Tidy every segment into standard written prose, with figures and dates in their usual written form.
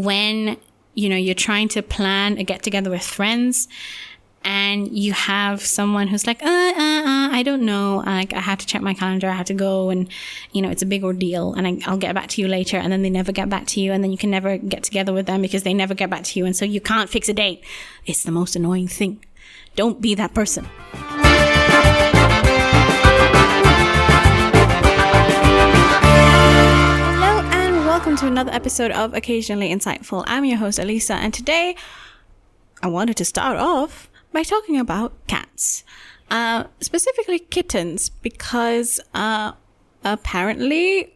when, you're trying to plan a get together with friends and you have someone who's like, I don't know. I have to check my calendar. I have to go and, it's a big ordeal and I'll get back to you later. And then they never get back to you. And then you can never get together with them because they never get back to you. And so you can't fix a date. It's the most annoying thing. Don't be that person. Welcome to another episode of Occasionally Insightful. I'm your host, Elisa, and today I wanted to start off by talking about cats, specifically kittens, because apparently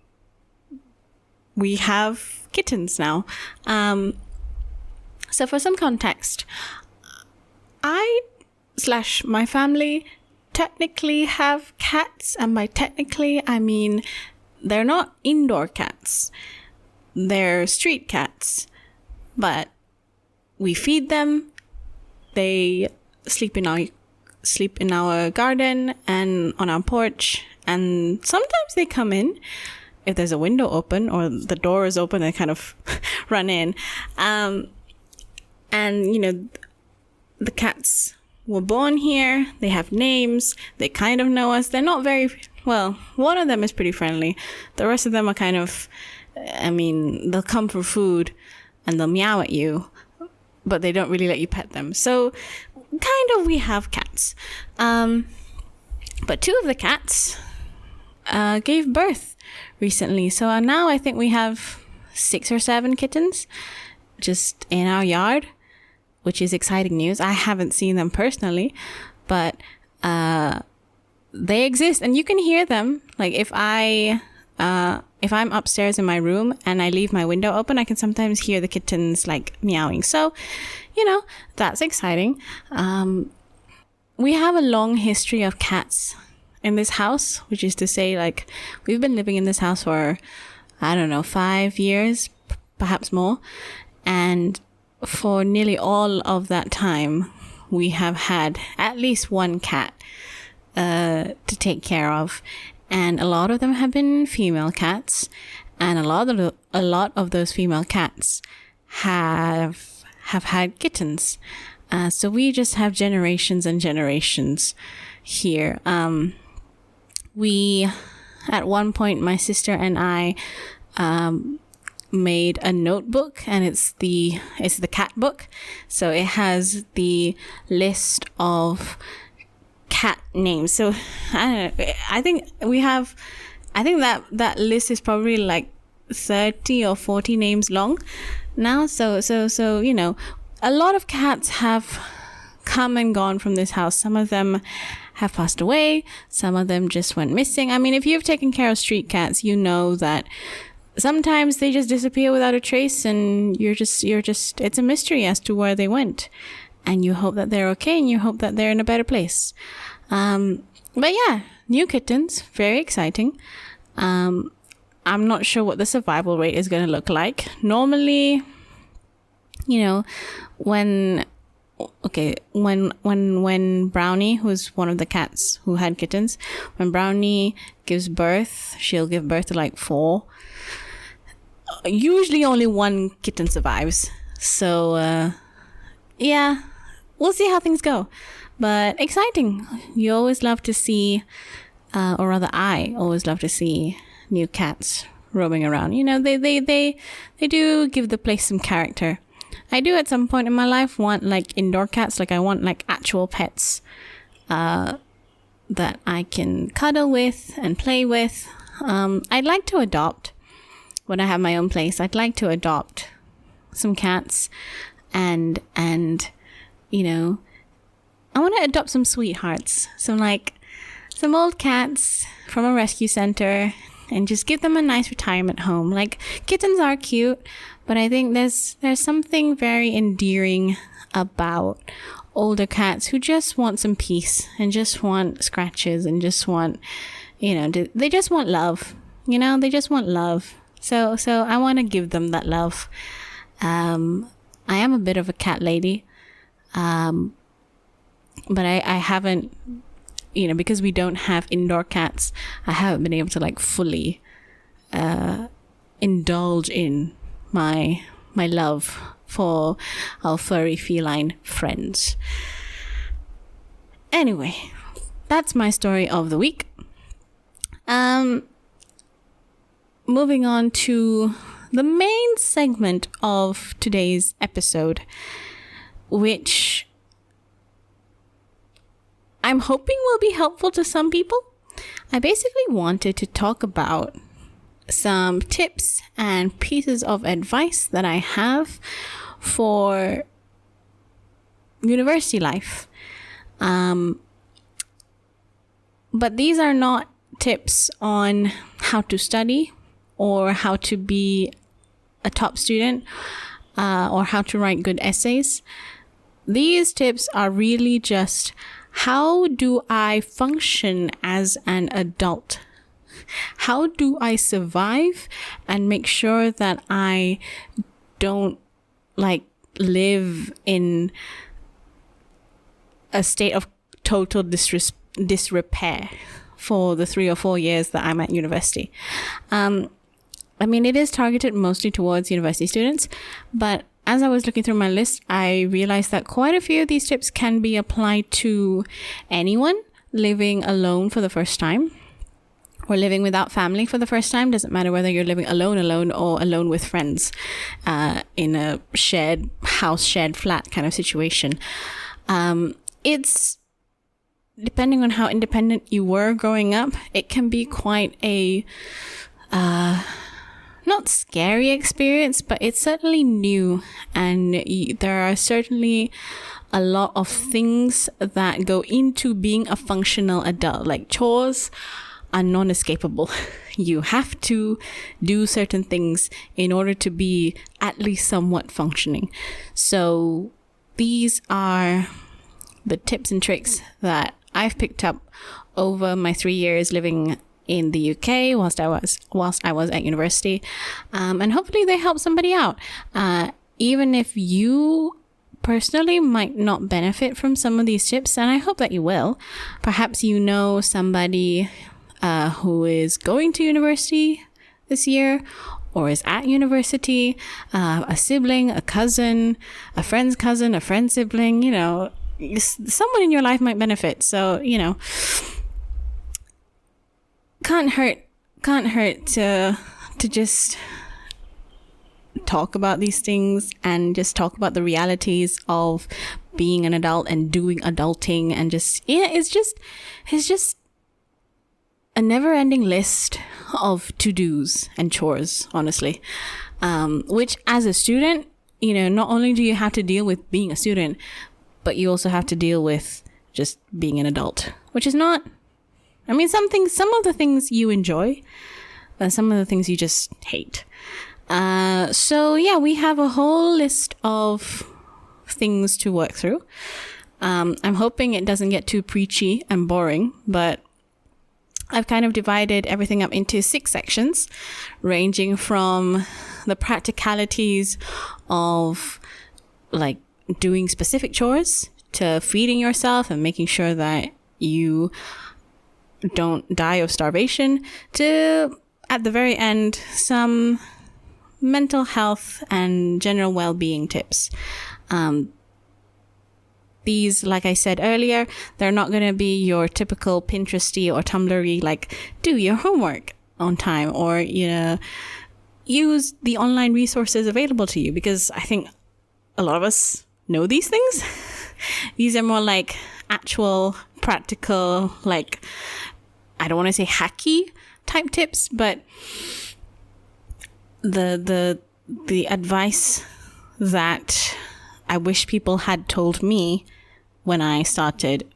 we have kittens now. So for some context, my family technically have cats, and by technically I mean they're not indoor cats. They're street cats, but we feed them. They sleep in our garden and on our porch, and sometimes they come in if there's a window open or the door is open. They kind of run in, and the cats were born here. They have names. They kind of know us. They're not very well. One of them is pretty friendly. The rest of them are kind of, they'll come for food and they'll meow at you, but they don't really let you pet them. So kind of we have cats. But two of the cats gave birth recently. So now I think we have 6 or 7 kittens just in our yard, which is exciting news. I haven't seen them personally, but they exist and you can hear them. Like if I'm upstairs in my room and I leave my window open, I can sometimes hear the kittens like meowing. So, that's exciting. We have a long history of cats in this house, which is to say, like, we've been living in this house for, 5 years, perhaps more. And for nearly all of that time, we have had at least one cat to take care of. And a lot of them have been female cats, and a lot of those female cats have had kittens. So we just have generations and generations here. We, at one point, my sister and I made a notebook, and it's the cat book. So it has the list of cat names. So I don't know, I think that list is probably like 30 or 40 names long now. So a lot of cats have come and gone from this house. Some of them have passed away, some of them just went missing. If you've taken care of street cats, you know that sometimes they just disappear without a trace, and you're just it's a mystery as to where they went. And you hope that they're okay, and you hope that they're in a better place. But yeah, new kittens, very exciting. I'm not sure what the survival rate is going to look like. Normally, when Brownie, who's one of the cats who had kittens, when Brownie gives birth, she'll give birth to like 4. Usually only 1 kitten survives. So, yeah, we'll see how things go. But exciting. You always love to see, or rather I always love to see new cats roaming around. They do give the place some character. I do at some point in my life want like indoor cats. Like I want like actual pets that I can cuddle with and play with. I'd like to adopt when I have my own place. I'd like to adopt some cats and I want to adopt some sweethearts, some old cats from a rescue center, and just give them a nice retirement home. Like, kittens are cute, but I think there's something very endearing about older cats who just want some peace and just want scratches and just want, they just want love. They just want love. So I want to give them that love. I am a bit of a cat lady. But I haven't, because we don't have indoor cats, I haven't been able to like fully indulge in my my love for our furry feline friends. Anyway, that's my story of the week. Moving on to the main segment of today's episode, which I'm hoping will be helpful to some people. I basically wanted to talk about some tips and pieces of advice that I have for university life. But these are not tips on how to study or how to be a top student or how to write good essays. These tips are really just, how do I function as an adult? How do I survive and make sure that I don't live in a state of total disrepair for the 3 or 4 years that I'm at university? It is targeted mostly towards university students, but as I was looking through my list, I realized that quite a few of these tips can be applied to anyone living alone for the first time or living without family for the first time. Doesn't matter whether you're living alone or alone with friends in a shared flat kind of situation. It's depending on how independent you were growing up, it can be quite a not scary experience, but it's certainly new, and there are certainly a lot of things that go into being a functional adult. Like chores are non-escapable. You have to do certain things in order to be at least somewhat functioning. So these are the tips and tricks that I've picked up over my 3 years living in the UK whilst I was at university, and hopefully they help somebody out. Even if you personally might not benefit from some of these tips, and I hope that you will. Perhaps you know somebody who is going to university this year or is at university, a sibling, a cousin, a friend's sibling, someone in your life might benefit. So, can't hurt to just talk about these things and just talk about the realities of being an adult and doing adulting, and it's just a never-ending list of to-dos and chores, honestly, which as a student, not only do you have to deal with being a student, but you also have to deal with just being an adult, which is not, some of the things you enjoy, and some of the things you just hate. So yeah, we have a whole list of things to work through. I'm hoping it doesn't get too preachy and boring, but I've kind of divided everything up into 6 sections, ranging from the practicalities of doing specific chores to feeding yourself and making sure that you don't die of starvation, to, at the very end, some mental health and general well-being tips. These, like I said earlier, they're not going to be your typical Pinteresty or Tumblr-y, do your homework on time, or, use the online resources available to you, because I think a lot of us know these things. These are more actual practical, I don't want to say hacky type tips, but the advice that I wish people had told me when I started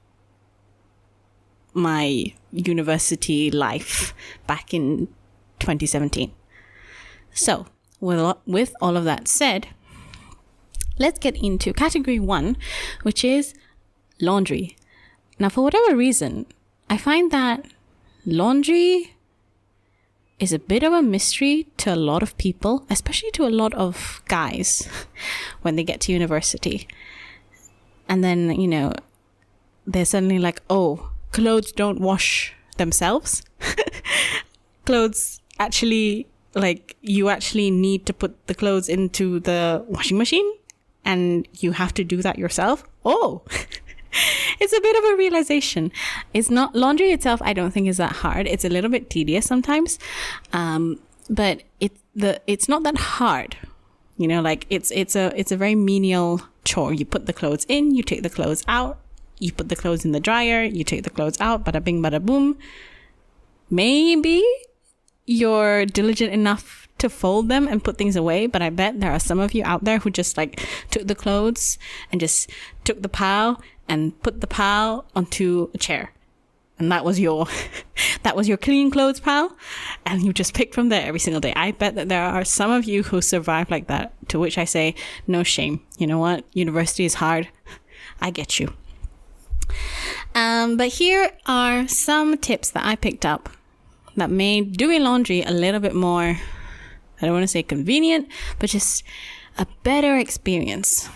my university life back in 2017. So, with all of that said, let's get into category 1, which is laundry. Now, for whatever reason, I find that laundry is a bit of a mystery to a lot of people, especially to a lot of guys when they get to university. And then, they're suddenly oh, clothes don't wash themselves. Clothes actually like you actually need to put the clothes into the washing machine and you have to do that yourself. Oh, it's a bit of a realization. It's not, laundry itself, I don't think is that hard. It's a little bit tedious sometimes. But it's not that hard. You know, like it's a very menial chore. You put the clothes in, you take the clothes out, you put the clothes in the dryer, you take the clothes out, bada bing, bada boom. Maybe you're diligent enough to fold them and put things away, but I bet there are some of you out there who just like took the clothes and just took the pile and put the pile onto a chair. And that was your clean clothes pile, and you just picked from there every single day. I bet that there are some of you who survive like that, to which I say, no shame. You know what? University is hard. I get you. But here are some tips that I picked up that made doing laundry a little bit more, I don't want to say convenient, but just a better experience.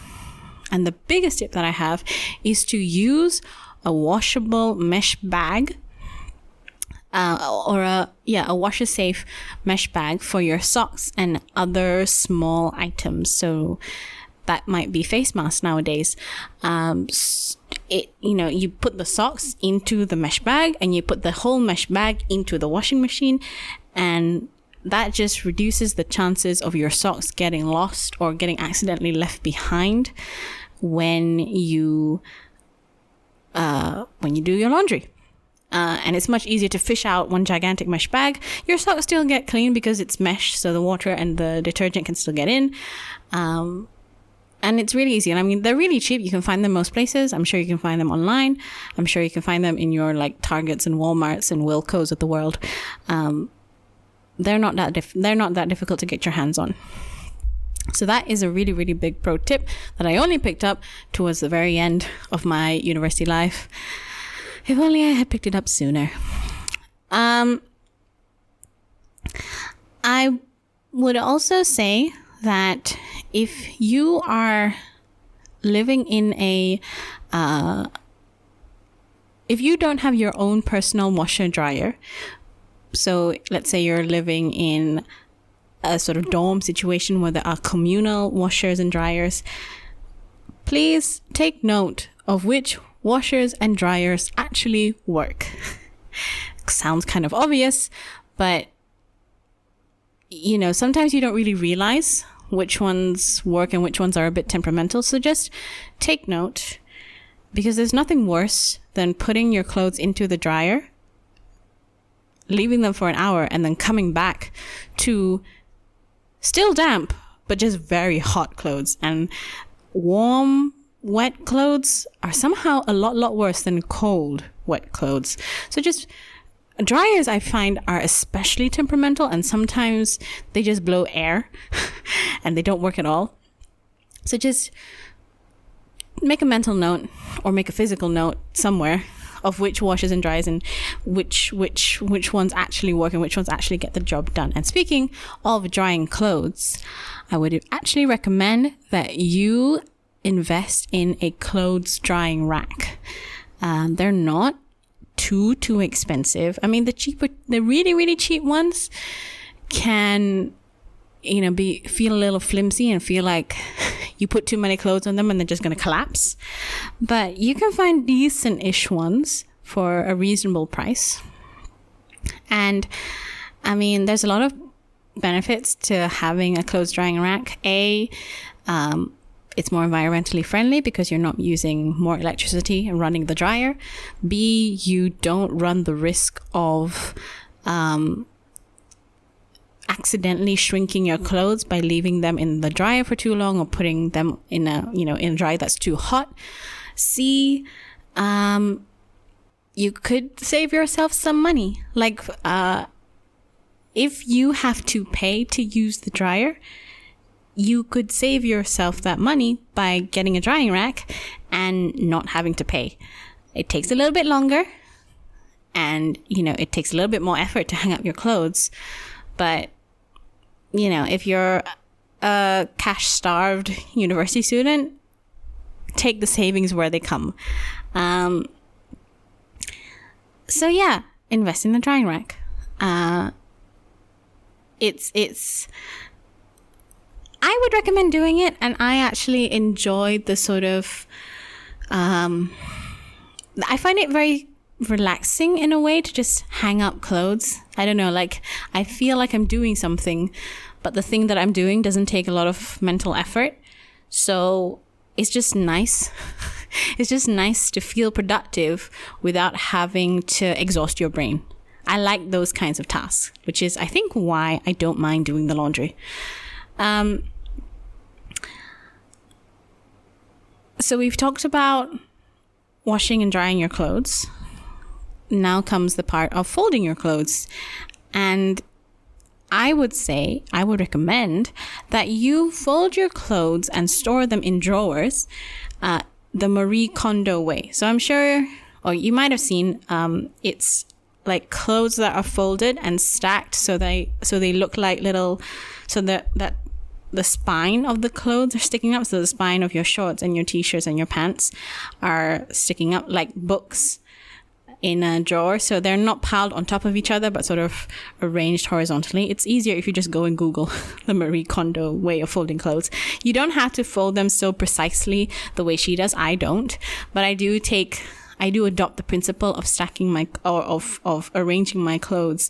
And the biggest tip that I have is to use a washable mesh bag, or a washer safe mesh bag for your socks and other small items. So that might be face masks nowadays. You put the socks into the mesh bag and you put the whole mesh bag into the washing machine, and that just reduces the chances of your socks getting lost or getting accidentally left behind when you do your laundry. And it's much easier to fish out one gigantic mesh bag. Your socks still get clean because it's mesh, so the water and the detergent can still get in. And it's really easy. And I mean, they're really cheap. You can find them most places. I'm sure you can find them online. I'm sure you can find them in your like Targets and Walmarts and Wilcos of the world. They're not that difficult to get your hands on. So that is a really, really big pro tip that I only picked up towards the very end of my university life. If only I had picked it up sooner. I would also say that if you are living in if you don't have your own personal washer dryer, so let's say you're living in a sort of dorm situation where there are communal washers and dryers, please take note of which washers and dryers actually work. Sounds kind of obvious, but sometimes you don't really realize which ones work and which ones are a bit temperamental. So just take note, because there's nothing worse than putting your clothes into the dryer, leaving them for an hour, and then coming back to still damp, but just very hot clothes. And warm, wet clothes are somehow a lot worse than cold, wet clothes. So just dryers, I find, are especially temperamental, and sometimes they just blow air and they don't work at all. So just make a mental note or make a physical note somewhere of which washers and dryers and which ones actually work and which ones actually get the job done. And speaking of drying clothes, I would actually recommend that you invest in a clothes drying rack. They're not too expensive. I mean, the really, really cheap ones can, feel a little flimsy and feel like you put too many clothes on them and they're just going to collapse. But you can find decent-ish ones for a reasonable price. And I mean, there's a lot of benefits to having a clothes drying rack. It's more environmentally friendly because you're not using more electricity and running the dryer. B, you don't run the risk of accidentally shrinking your clothes by leaving them in the dryer for too long or putting them in a dryer that's too hot. C, you could save yourself some money. Like, if you have to pay to use the dryer, you could save yourself that money by getting a drying rack and not having to pay. It takes a little bit longer and, it takes a little bit more effort to hang up your clothes. But, if you're a cash-starved university student, take the savings where they come. So, yeah, invest in the drying rack. Another tip that I would recommend is to use a it's I would recommend doing it, and I actually enjoyed the sort of I find it very relaxing in a way to just hang up clothes. I don't know, like I feel like I'm doing something, but the thing that I'm doing doesn't take a lot of mental effort. So it's just nice. It's just nice to feel productive without having to exhaust your brain. I like those kinds of tasks, which is, I think, why I don't mind doing the laundry. So we've talked about washing and drying your clothes. Now comes the part of folding your clothes. And I would recommend that you fold your clothes and store them in drawers the Marie Kondo way. So I'm sure, or you might have seen, it's like clothes that are folded and stacked so they look like little, so that the spine of the clothes are sticking up. So the spine of your shorts and your t-shirts and your pants are sticking up like books in a drawer. So they're not piled on top of each other, but sort of arranged horizontally. It's easier if you just go and Google the Marie Kondo way of folding clothes. You don't have to fold them so precisely the way she does. I don't, but I do adopt the principle of stacking of arranging my clothes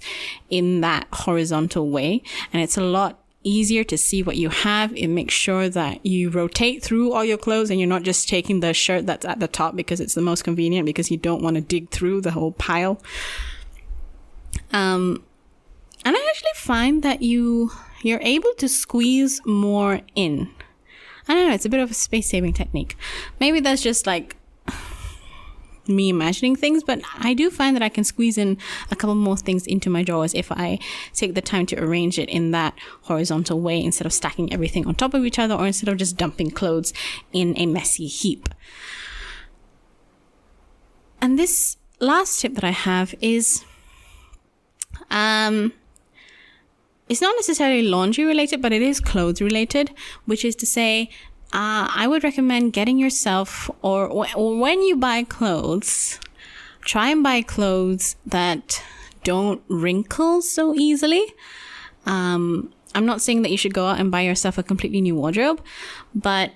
in that horizontal way. And it's a lot easier to see what you have. It makes sure that you rotate through all your clothes and you're not just taking the shirt that's at the top because it's the most convenient, because you don't want to dig through the whole pile. And I actually find that you're able to squeeze more in. I don't know, it's a bit of a space-saving technique. Maybe that's just like me imagining things, but I do find that I can squeeze in a couple more things into my drawers if I take the time to arrange it in that horizontal way, instead of stacking everything on top of each other, or instead of just dumping clothes in a messy heap. And this last tip that I have is it's not necessarily laundry related, but it is clothes related, which is to say, I would recommend getting yourself, or when you buy clothes, try and buy clothes that don't wrinkle so easily. I'm not saying that you should go out and buy yourself a completely new wardrobe, but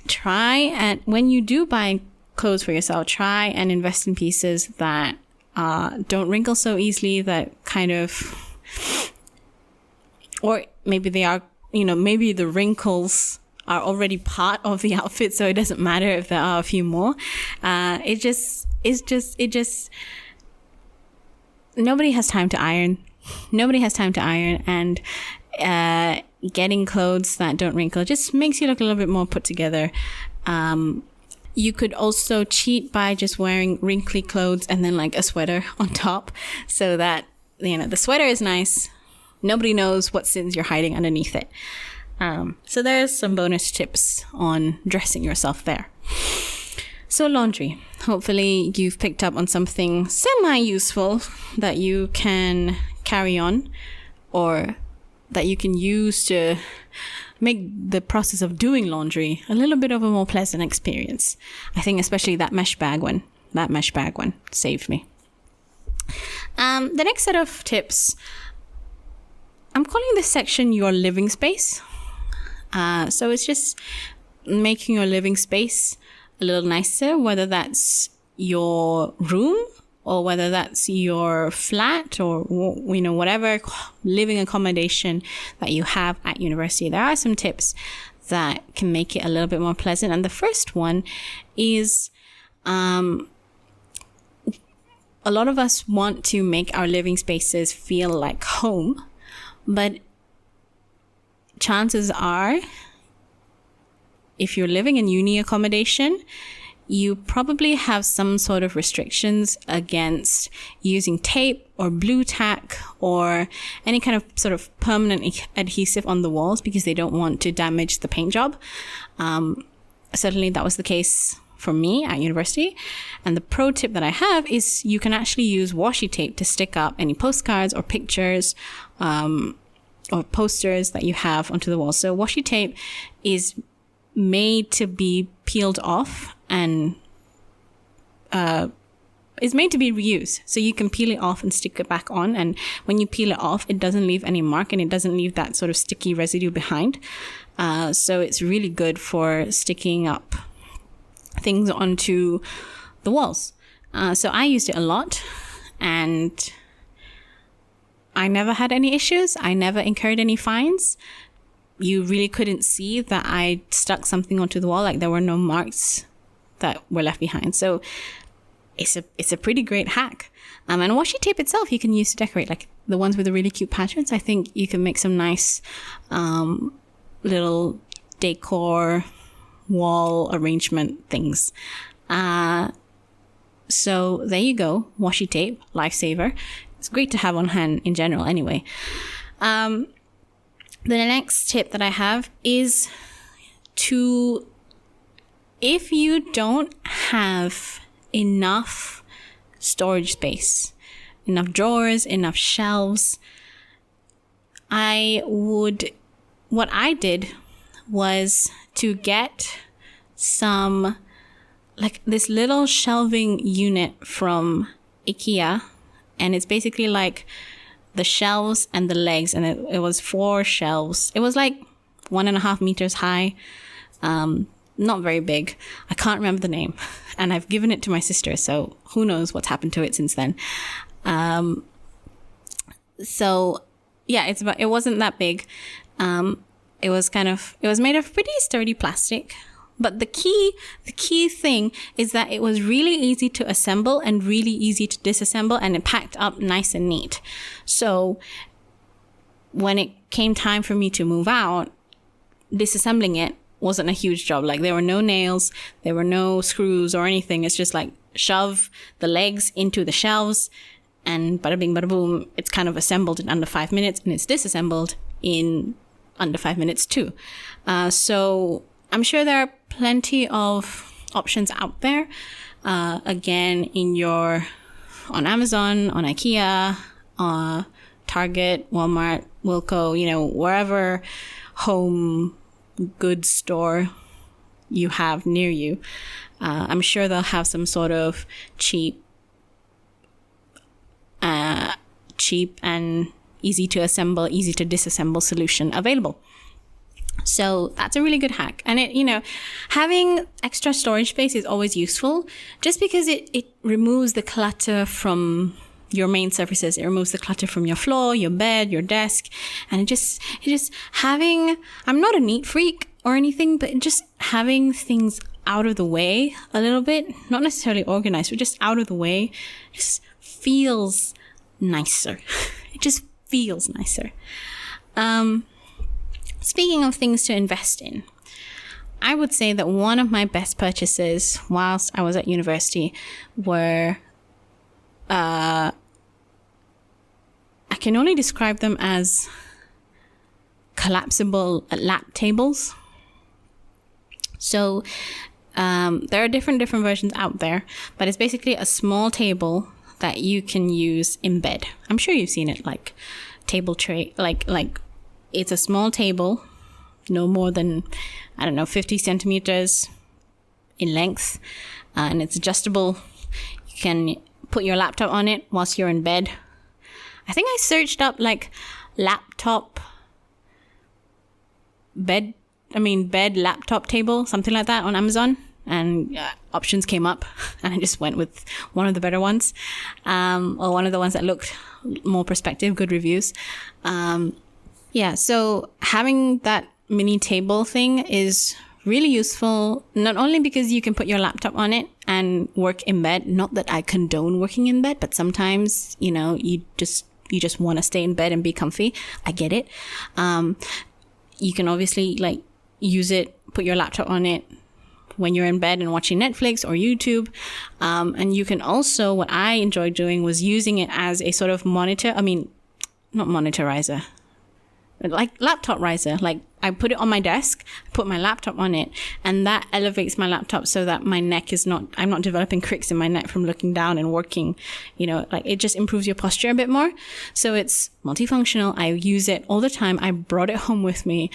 try, and when you do buy clothes for yourself, try and invest in pieces that don't wrinkle so easily, that kind of, or maybe they are, maybe the wrinkles are already part of the outfit, so it doesn't matter if there are a few more. It just nobody has time to iron. And getting clothes that don't wrinkle just makes you look a little bit more put together. You could also cheat by just wearing wrinkly clothes and then like a sweater on top, so that the sweater is nice. Nobody knows what sins you're hiding underneath it. So there's some bonus tips on dressing yourself there. So laundry. Hopefully you've picked up on something semi-useful that you can carry on, or that you can use to make the process of doing laundry a little bit of a more pleasant experience. I think especially that mesh bag one saved me. The next set of tips, I'm calling this section your living space. So it's just making your living space a little nicer, whether that's your room or whether that's your flat, or whatever living accommodation that you have at university. There are some tips that can make it a little bit more pleasant. And the first one is a lot of us want to make our living spaces feel like home, but chances are, if you're living in uni accommodation, you probably have some sort of restrictions against using tape or blue tack or any kind of sort of permanent adhesive on the walls, because they don't want to damage the paint job. Certainly that was the case for me at university. And the pro tip that I have is you can actually use washi tape to stick up any postcards or pictures or posters that you have onto the wall. So washi tape is made to be peeled off and it's made to be reused. So you can peel it off and stick it back on. And when you peel it off, it doesn't leave any mark and it doesn't leave that sort of sticky residue behind. So it's really good for sticking up things onto the walls. So I used it a lot and I never had any issues. I never incurred any fines. You really couldn't see that I stuck something onto the wall. Like there were no marks that were left behind. So it's a pretty great hack. And washi tape itself you can use to decorate, like the ones with the really cute patterns. I think you can make some nice little decor wall arrangement things. So there you go. Washi tape, lifesaver. It's great to have on hand in general anyway. The next tip that I have is if you don't have enough storage space, enough drawers, enough shelves, what I did was to get some, like this little shelving unit from IKEA. And it's basically like the shelves and the legs. And it was 4 shelves. It was like 1.5 meters high. Not very big. I can't remember the name. And I've given it to my sister. So who knows what's happened to it since then. So yeah, it wasn't that big. It was made of pretty sturdy plastic. But the key thing is that it was really easy to assemble and really easy to disassemble, and it packed up nice and neat. So when it came time for me to move out, disassembling it wasn't a huge job. Like there were no nails, there were no screws or anything. It's just like shove the legs into the shelves and bada bing, bada boom. It's kind of assembled in under 5 minutes and it's disassembled in under 5 minutes too. So I'm sure there are plenty of options out there. Again, on Amazon, on IKEA, Target, Walmart, Wilco, wherever home goods store you have near you. I'm sure they'll have some sort of cheap and easy to assemble, easy to disassemble solution available. So that's a really good hack. And having extra storage space is always useful just because it removes the clutter from your main surfaces. It removes the clutter from your floor, your bed, your desk. And it just having, I'm not a neat freak or anything, but just having things out of the way a little bit, not necessarily organized, but just out of the way, just feels nicer. It just feels nicer. Speaking of things to invest in, I would say that one of my best purchases whilst I was at university were, I can only describe them as collapsible lap tables. So there are different versions out there, but it's basically a small table that you can use in bed. I'm sure you've seen it, like table tray, like it's a small table, no more than, 50 centimeters in length, and it's adjustable. You can put your laptop on it whilst you're in bed. I think I searched up like laptop bed laptop table, something like that on Amazon, and options came up, and I just went with one of the better ones, or one of the ones that looked more perspective, good reviews. So having that mini table thing is really useful, not only because you can put your laptop on it and work in bed. Not that I condone working in bed, but sometimes, you just want to stay in bed and be comfy. I get it. You can obviously use it, put your laptop on it when you're in bed and watching Netflix or YouTube. And you can also, what I enjoyed doing was using it as a sort of monitor. Not monitorizer, like laptop riser. Like I put it on my desk, put my laptop on it, and that elevates my laptop so that my neck I'm not developing cricks in my neck from looking down and working, it just improves your posture a bit more. So it's multifunctional. I use it all the time. I brought it home with me.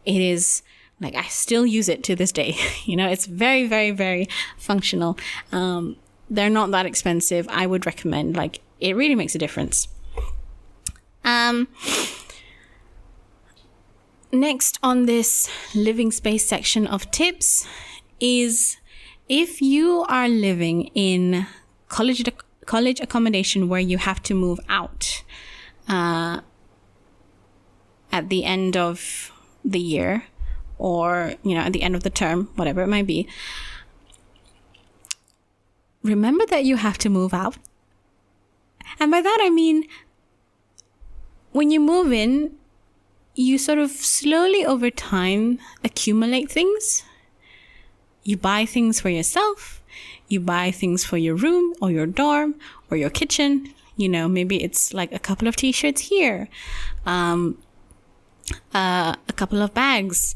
It is I still use it to this day. It's very, very, very functional. They're not that expensive. I would recommend. Like, it really makes a difference. Next on this living space section of tips is, if you are living in college accommodation where you have to move out at the end of the year, or, at the end of the term, whatever it might be, remember that you have to move out. And by that I mean, when you move in, you sort of slowly over time accumulate things. You buy things for yourself. You buy things for your room or your dorm or your kitchen. Maybe it's like a couple of t-shirts here, a couple of bags,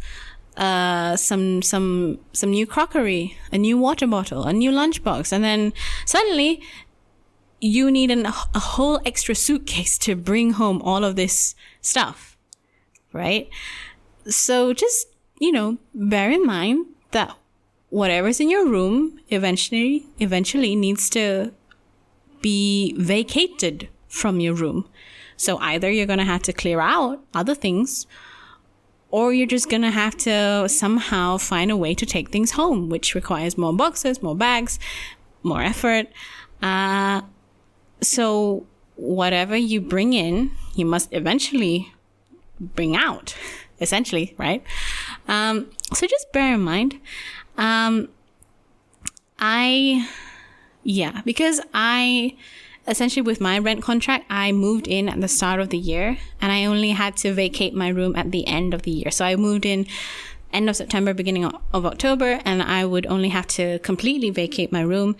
some new crockery, a new water bottle, a new lunchbox, and then suddenly you need a whole extra suitcase to bring home all of this stuff, right? So just, bear in mind that whatever's in your room eventually needs to be vacated from your room. So either you're going to have to clear out other things, or you're just going to have to somehow find a way to take things home, which requires more boxes, more bags, more effort. So whatever you bring in, you must eventually bring out, essentially, right? So just bear in mind. Because I essentially, with my rent contract, I moved in at the start of the year, and I only had to vacate my room at the end of the year. So I moved in end of September, beginning of October, and I would only have to completely vacate my room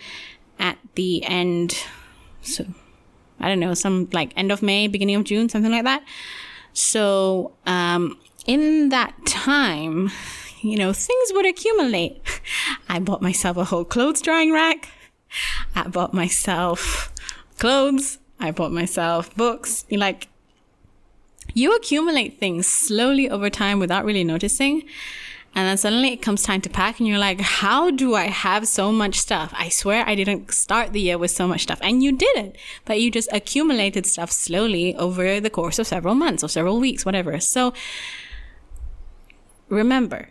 at the end. So I don't know, some like end of May, beginning of June, something like that. So, in that time, things would accumulate. I bought myself a whole clothes drying rack. I bought myself clothes. I bought myself books. You accumulate things slowly over time without really noticing. And then suddenly it comes time to pack, and you're like, how do I have so much stuff? I swear I didn't start the year with so much stuff. And you didn't, but you just accumulated stuff slowly over the course of several months or several weeks, whatever. So remember,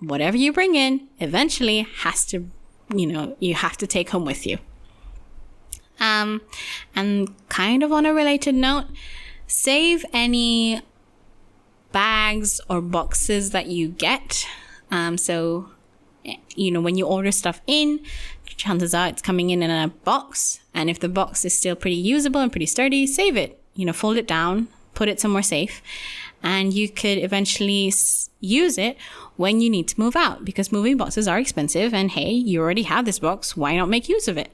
whatever you bring in eventually has to, you have to take home with you. And kind of on a related note, save any bags or boxes that you get. So, when you order stuff in, chances are it's coming in a box. And if the box is still pretty usable and pretty sturdy, save it, fold it down, put it somewhere safe. And you could eventually use it when you need to move out, because moving boxes are expensive. And hey, you already have this box. Why not make use of it?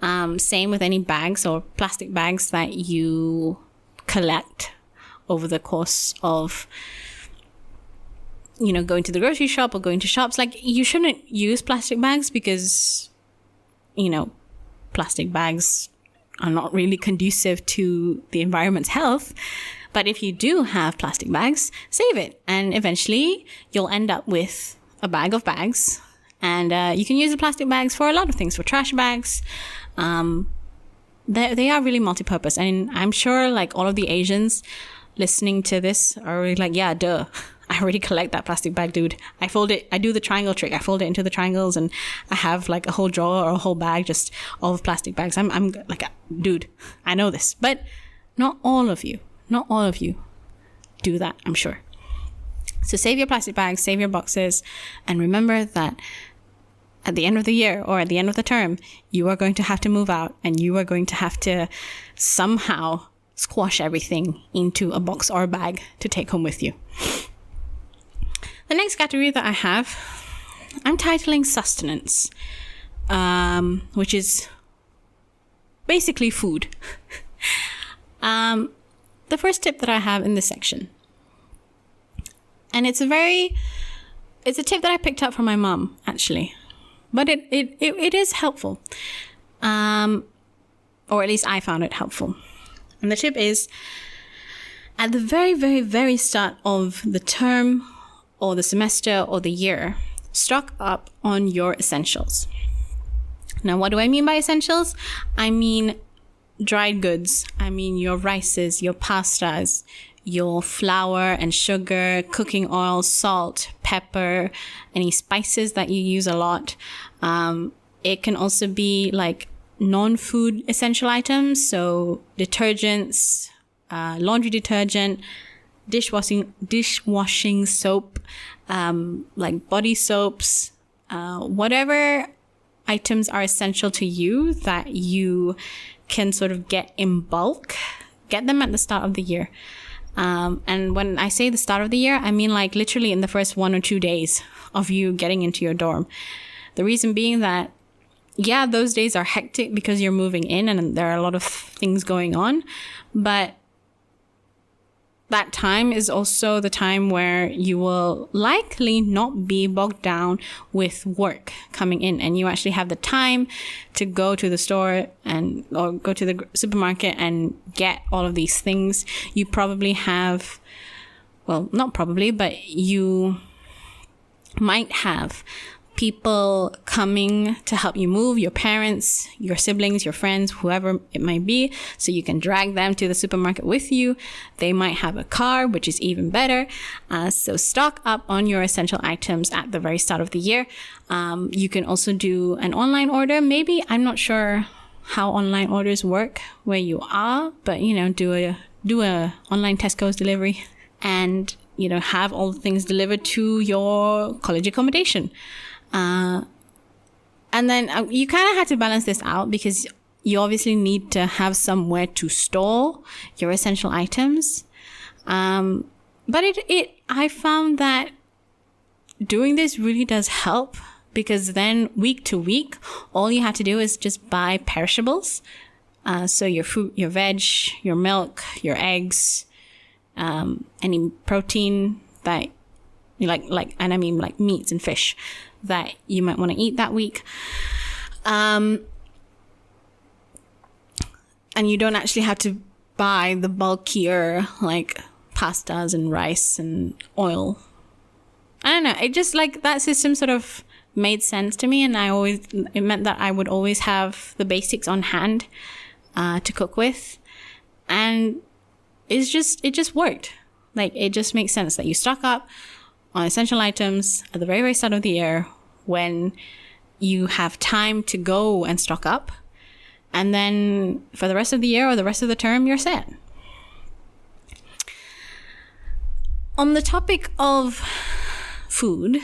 Same with any bags or plastic bags that you collect over the course of, going to the grocery shop or going to shops. Like, you shouldn't use plastic bags because, plastic bags are not really conducive to the environment's health. But if you do have plastic bags, save it. And eventually you'll end up with a bag of bags. And you can use the plastic bags for a lot of things, for trash bags. They are really multi-purpose. And I'm sure like all of the Asians listening to this are already like, yeah, duh. I already collect that plastic bag, dude. I fold it. I do the triangle trick. I fold it into the triangles, and I have like a whole drawer or a whole bag just all of plastic bags. I'm like, dude, I know this. But not all of you do that, I'm sure. So save your plastic bags, save your boxes, and remember that at the end of the year or at the end of the term, you are going to have to move out, and you are going to have to somehow squash everything into a box or a bag to take home with you. The next category that I have, I'm titling sustenance, which is basically food. The first tip that I have in this section, and it's a tip that I picked up from my mom, actually, but it is helpful, or at least I found it helpful. And the tip is, at the very, very, very start of the term or the semester or the year, stock up on your essentials. Now, what do I mean by essentials? I mean dried goods. I mean your rices, your pastas, your flour and sugar, cooking oil, salt, pepper, any spices that you use a lot. It can also be like non-food essential items. So detergents, laundry detergent, dishwashing soap, like body soaps, whatever items are essential to you that you can sort of get in bulk, get them at the start of the year. And when I say the start of the year, I mean like literally in the first 1 or 2 days of you getting into your dorm. The reason being that, yeah, those days are hectic because you're moving in and there are a lot of things going on. But that time is also the time where you will likely not be bogged down with work coming in, and you actually have the time to go to the store or go to the supermarket and get all of these things. You probably have, well, not probably, but you might have people coming to help you move, your parents, your siblings, your friends, whoever it might be, so you can drag them to the supermarket with you. They might have a car, which is even better. So stock up on your essential items at the very start of the year. You can also do an online order. Maybe, I'm not sure how online orders work where you are, but do a online Tesco's delivery and have all the things delivered to your college accommodation. And then you kind of had to balance this out because you obviously need to have somewhere to store your essential items. But I found that doing this really does help, because then week to week, all you have to do is just buy perishables. So your fruit, your veg, your milk, your eggs, any protein that you like, and I mean like meats and fish that you might want to eat that week. And you don't actually have to buy the bulkier like pastas and rice and oil. I don't know. It just like that system sort of made sense to me, and it meant that I would always have the basics on hand to cook with, and it just worked. Like, it just makes sense that you stock up on essential items at the very, very start of the year when you have time to go and stock up. And then for the rest of the year or the rest of the term, you're set. On the topic of food,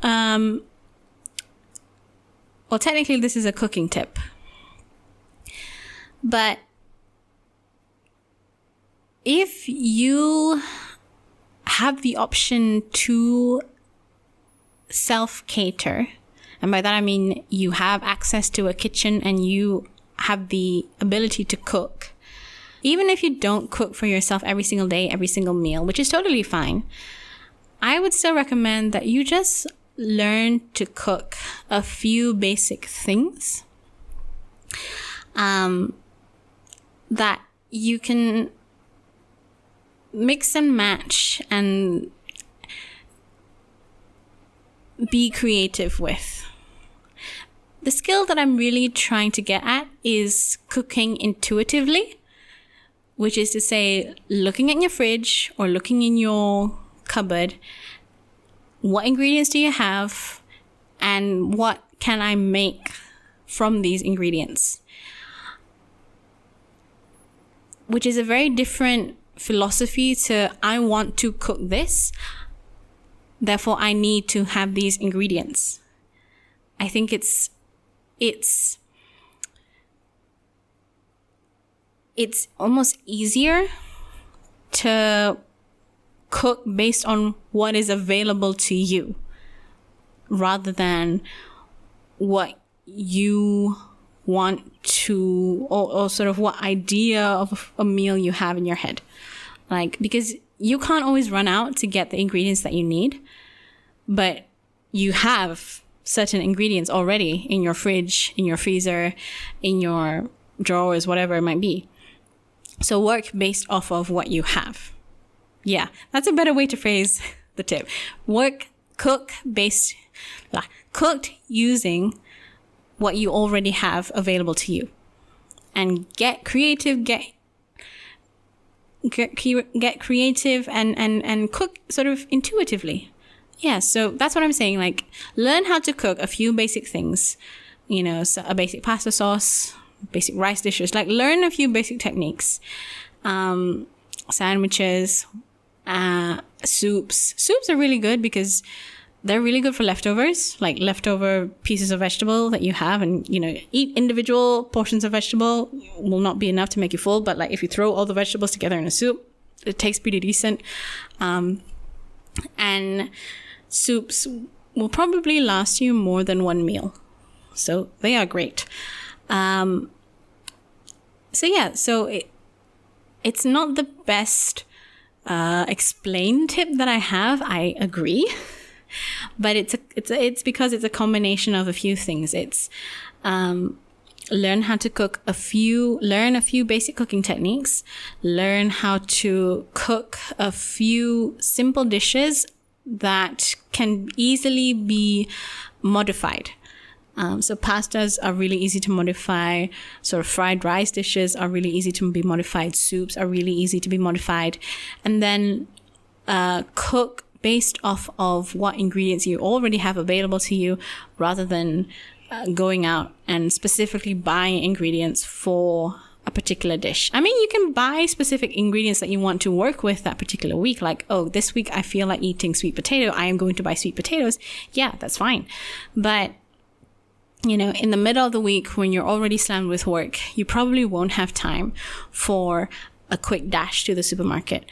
well, technically this is a cooking tip, but if you have the option to self-cater, and by that I mean you have access to a kitchen and you have the ability to cook, even if you don't cook for yourself every single day, every single meal, which is totally fine, I would still recommend that you just learn to cook a few basic things that you can mix and match and be creative with. The skill that I'm really trying to get at is cooking intuitively, which is to say, looking at your fridge or looking in your cupboard, what ingredients do you have and what can I make from these ingredients? Which is a very different philosophy to, I want to cook this, therefore I need to have these ingredients. I think it's almost easier to cook based on what is available to you rather than what you want to, or sort of what idea of a meal you have in your head. Like, because you can't always run out to get the ingredients that you need, but you have certain ingredients already in your fridge, in your freezer, in your drawers, whatever it might be. So work based off of what you have. Yeah, that's a better way to phrase the tip. Cook based cooked using what you already have available to you. And get creative, get creative and cook sort of intuitively. Yeah, so that's what I'm saying. Like, learn how to cook a few basic things, you know, so a basic pasta sauce, basic rice dishes. Like, learn a few basic techniques. Sandwiches, soups. Soups are really good because they're really good for leftovers, like leftover pieces of vegetable that you have, and, you know, eat individual portions of vegetable will not be enough to make you full. But like, if you throw all the vegetables together in a soup, it tastes pretty decent. And soups will probably last you more than one meal. So they are great. So it's not the best explained tip that I have. I agree. But it's because it's a combination of a few things. It's learn how to cook learn a few basic cooking techniques, learn how to cook a few simple dishes that can easily be modified. So pastas are really easy to modify. Sort of fried rice dishes are really easy to be modified. Soups are really easy to be modified. And then cook based off of what ingredients you already have available to you, rather than going out and specifically buying ingredients for a particular dish. I mean, you can buy specific ingredients that you want to work with that particular week. Like, oh, this week I feel like eating sweet potato. I am going to buy sweet potatoes. Yeah, that's fine. But, you know, in the middle of the week when you're already slammed with work, you probably won't have time for a quick dash to the supermarket.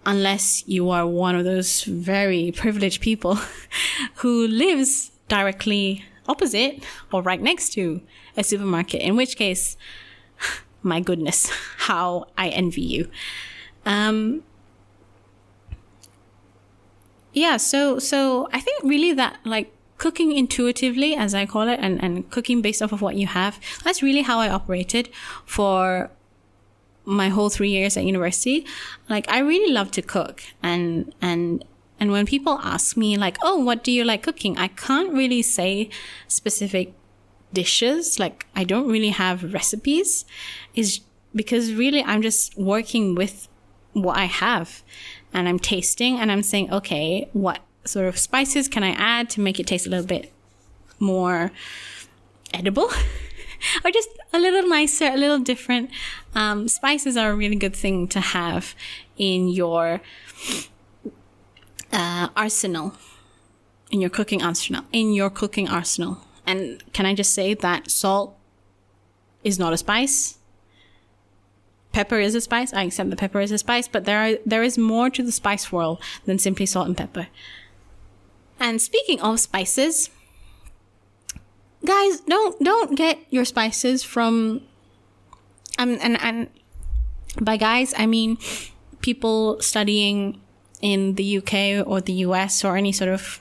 Unless you are one of those very privileged people who lives directly opposite or right next to a supermarket, in which case, my goodness, how I envy you. So I think really that, like, cooking intuitively, as I call it, and cooking based off of what you have, that's really how I operated for my whole 3 years at university. Like, I really love to cook, and when people ask me, like, oh, what do you like cooking, I can't really say specific dishes. Like, I don't really have recipes, is because really I'm just working with what I have, and I'm tasting and I'm saying, okay, what sort of spices can I add to make it taste a little bit more edible or just a little nicer, a little different. Spices are a really good thing to have in your arsenal, in your cooking arsenal. And can I just say that salt is not a spice? Pepper is a spice. I accept that pepper is a spice, but there is more to the spice world than simply salt and pepper. And speaking of spices, guys, don't get your spices from and by guys I mean people studying in the UK or the US or any sort of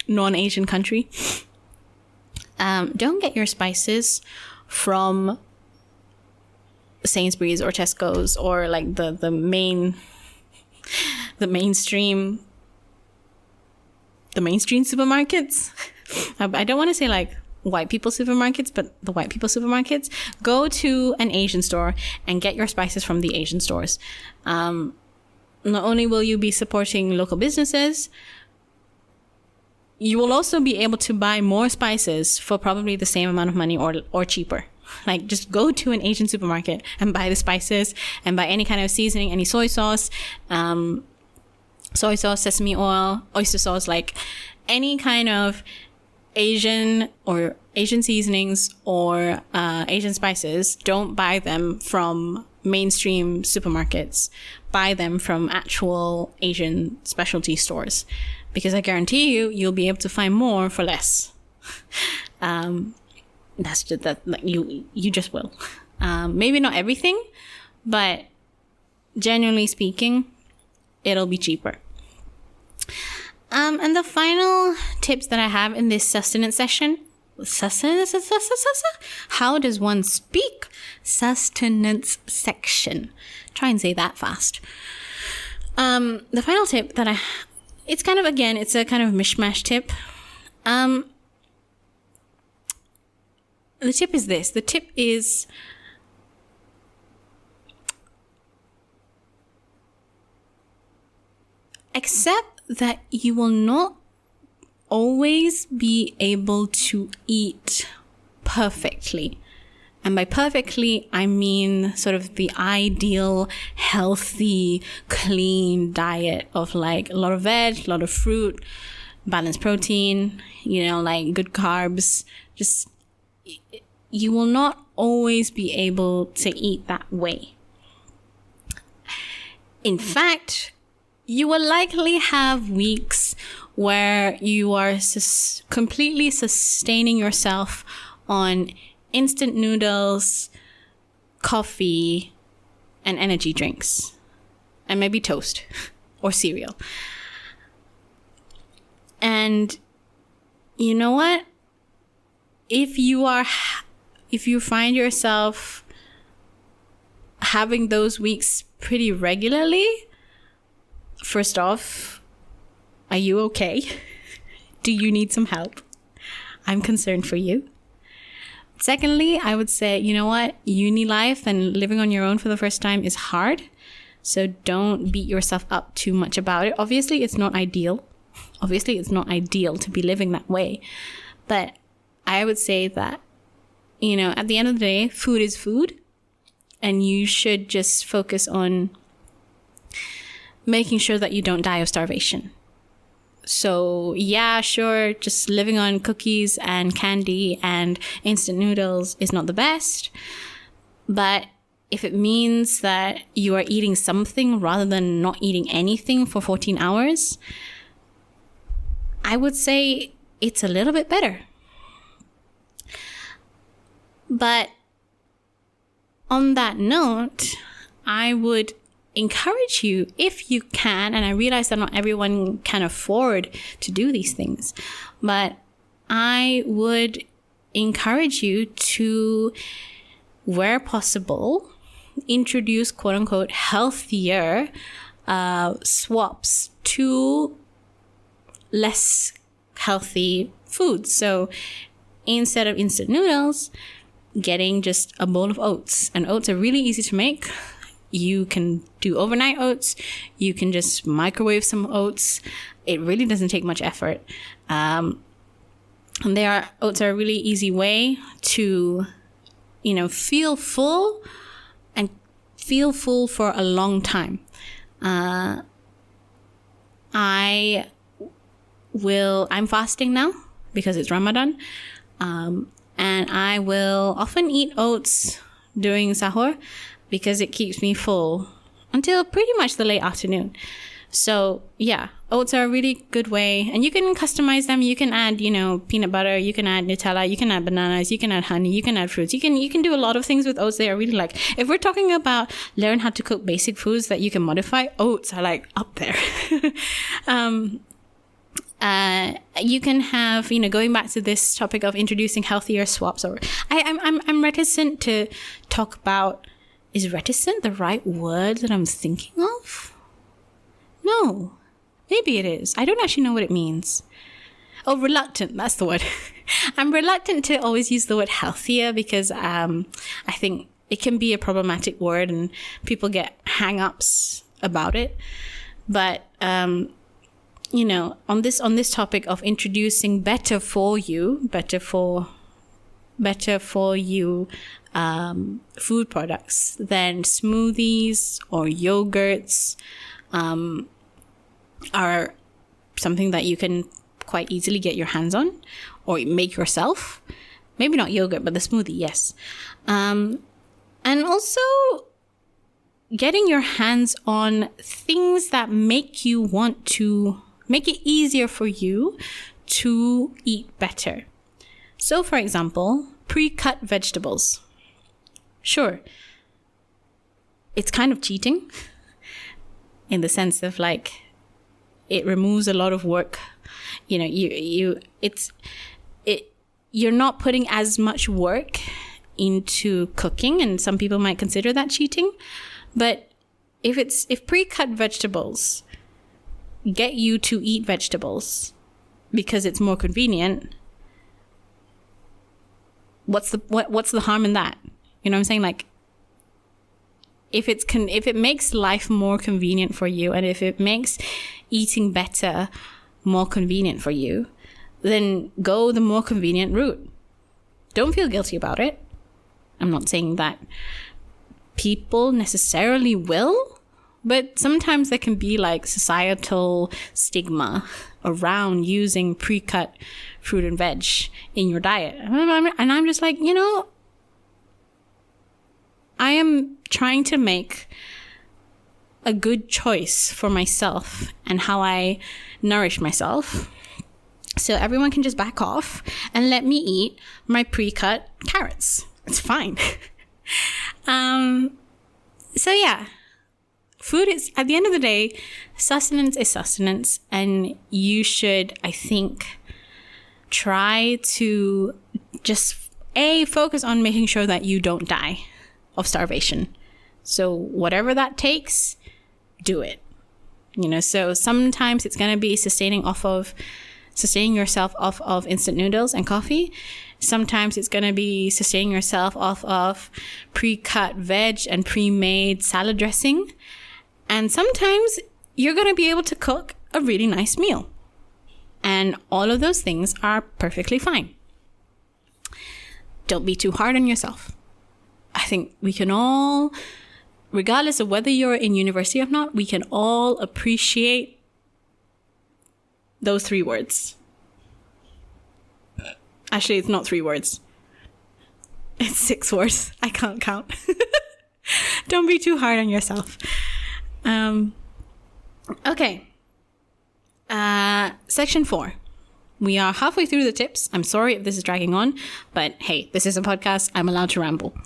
non-Asian country. Don't get your spices from Sainsbury's or Tesco's or like the mainstream supermarkets. I don't want to say like white people supermarkets, but the white people supermarkets. Go to an Asian store and get your spices from the Asian stores. Not only will you be supporting local businesses, you will also be able to buy more spices for probably the same amount of money or cheaper. Like, just go to an Asian supermarket and buy the spices and buy any kind of seasoning, any soy sauce, sesame oil, oyster sauce, like any kind of Asian seasonings or Asian spices. Don't buy them from mainstream supermarkets. Buy them from actual Asian specialty stores, because I guarantee you'll be able to find more for less. That's just that, like, you just will. Maybe not everything, but generally speaking, it'll be cheaper. And the final tips that I have in this sustenance session, how does one speak? Sustenance section. Try and say that fast. The final tip that it's kind of, again, it's a kind of mishmash tip. The tip is this. The tip is accept that you will not always be able to eat perfectly. And by perfectly, I mean sort of the ideal, healthy, clean diet of like a lot of veg, a lot of fruit, balanced protein, like good carbs. Just, you will not always be able to eat that way. In fact, you will likely have weeks where you are completely sustaining yourself on instant noodles, coffee, and energy drinks, and maybe toast or cereal. And you know what? If you find yourself having those weeks pretty regularly, first off, are you okay? Do you need some help? I'm concerned for you. Secondly, I would say, you know what? Uni life and living on your own for the first time is hard. So don't beat yourself up too much about it. Obviously, it's not ideal. Obviously, it's not ideal to be living that way. But I would say that, at the end of the day, food is food. And you should just focus on making sure that you don't die of starvation. So yeah, sure, just living on cookies and candy and instant noodles is not the best. But if it means that you are eating something rather than not eating anything for 14 hours, I would say it's a little bit better. But on that note, I would encourage you, if you can, and I realize that not everyone can afford to do these things, but I would encourage you to, where possible, introduce quote unquote healthier swaps to less healthy foods. So instead of instant noodles, getting just a bowl of oats. And oats are really easy to make. You can do overnight oats. You can just microwave some oats. It really doesn't take much effort. And oats are a really easy way to, feel full and feel full for a long time. I'm fasting now because it's Ramadan. And I will often eat oats during sahur, because it keeps me full until pretty much the late afternoon. So yeah, oats are a really good way, and you can customize them. You can add, peanut butter, you can add Nutella, you can add bananas, you can add honey, you can add fruits. You can do a lot of things with oats. They are really if we're talking about learn how to cook basic foods that you can modify, oats are up there. You can have, going back to this topic of introducing healthier swaps, or I'm reticent to talk about. Is reticent the right word that I'm thinking of? No. Maybe it is. I don't actually know what it means. Oh, reluctant. That's the word. I'm reluctant to always use the word healthier because I think it can be a problematic word and people get hang-ups about it. But, on this topic of introducing better for you food products, then smoothies or yogurts are something that you can quite easily get your hands on or make yourself. Maybe not yogurt, but the smoothie, yes. And also getting your hands on things that make you want to make it easier for you to eat better. So, for example, pre-cut vegetables. Sure, it's kind of cheating in the sense of it removes a lot of work. You're not putting as much work into cooking, and some people might consider that cheating. But if pre-cut vegetables get you to eat vegetables, because it's more convenient, what's the harm in that? You know what I'm saying? Like, if it makes life more convenient for you, and if it makes eating better more convenient for you, then go the more convenient route. Don't feel guilty about it. I'm not saying that people necessarily will, but sometimes there can be like societal stigma around using pre-cut fruit and veg in your diet. And I'm just like, I am trying to make a good choice for myself and how I nourish myself. So everyone can just back off and let me eat my pre-cut carrots. It's fine. So yeah, food is, at the end of the day, sustenance is sustenance. And you should, I think, try to just, focus on making sure that you don't die of starvation. So whatever that takes, do it. So sometimes it's going to be sustaining yourself off of instant noodles and coffee. Sometimes it's going to be sustaining yourself off of pre-cut veg and pre-made salad dressing. And sometimes you're going to be able to cook a really nice meal. And all of those things are perfectly fine. Don't be too hard on yourself. I think we can all, regardless of whether you're in university or not, we can all appreciate those 3 words. Actually, it's not 3 words. It's 6 words. I can't count. Don't be too hard on yourself. Okay. Section 4. We are halfway through the tips. I'm sorry if this is dragging on, but hey, this is a podcast. I'm allowed to ramble.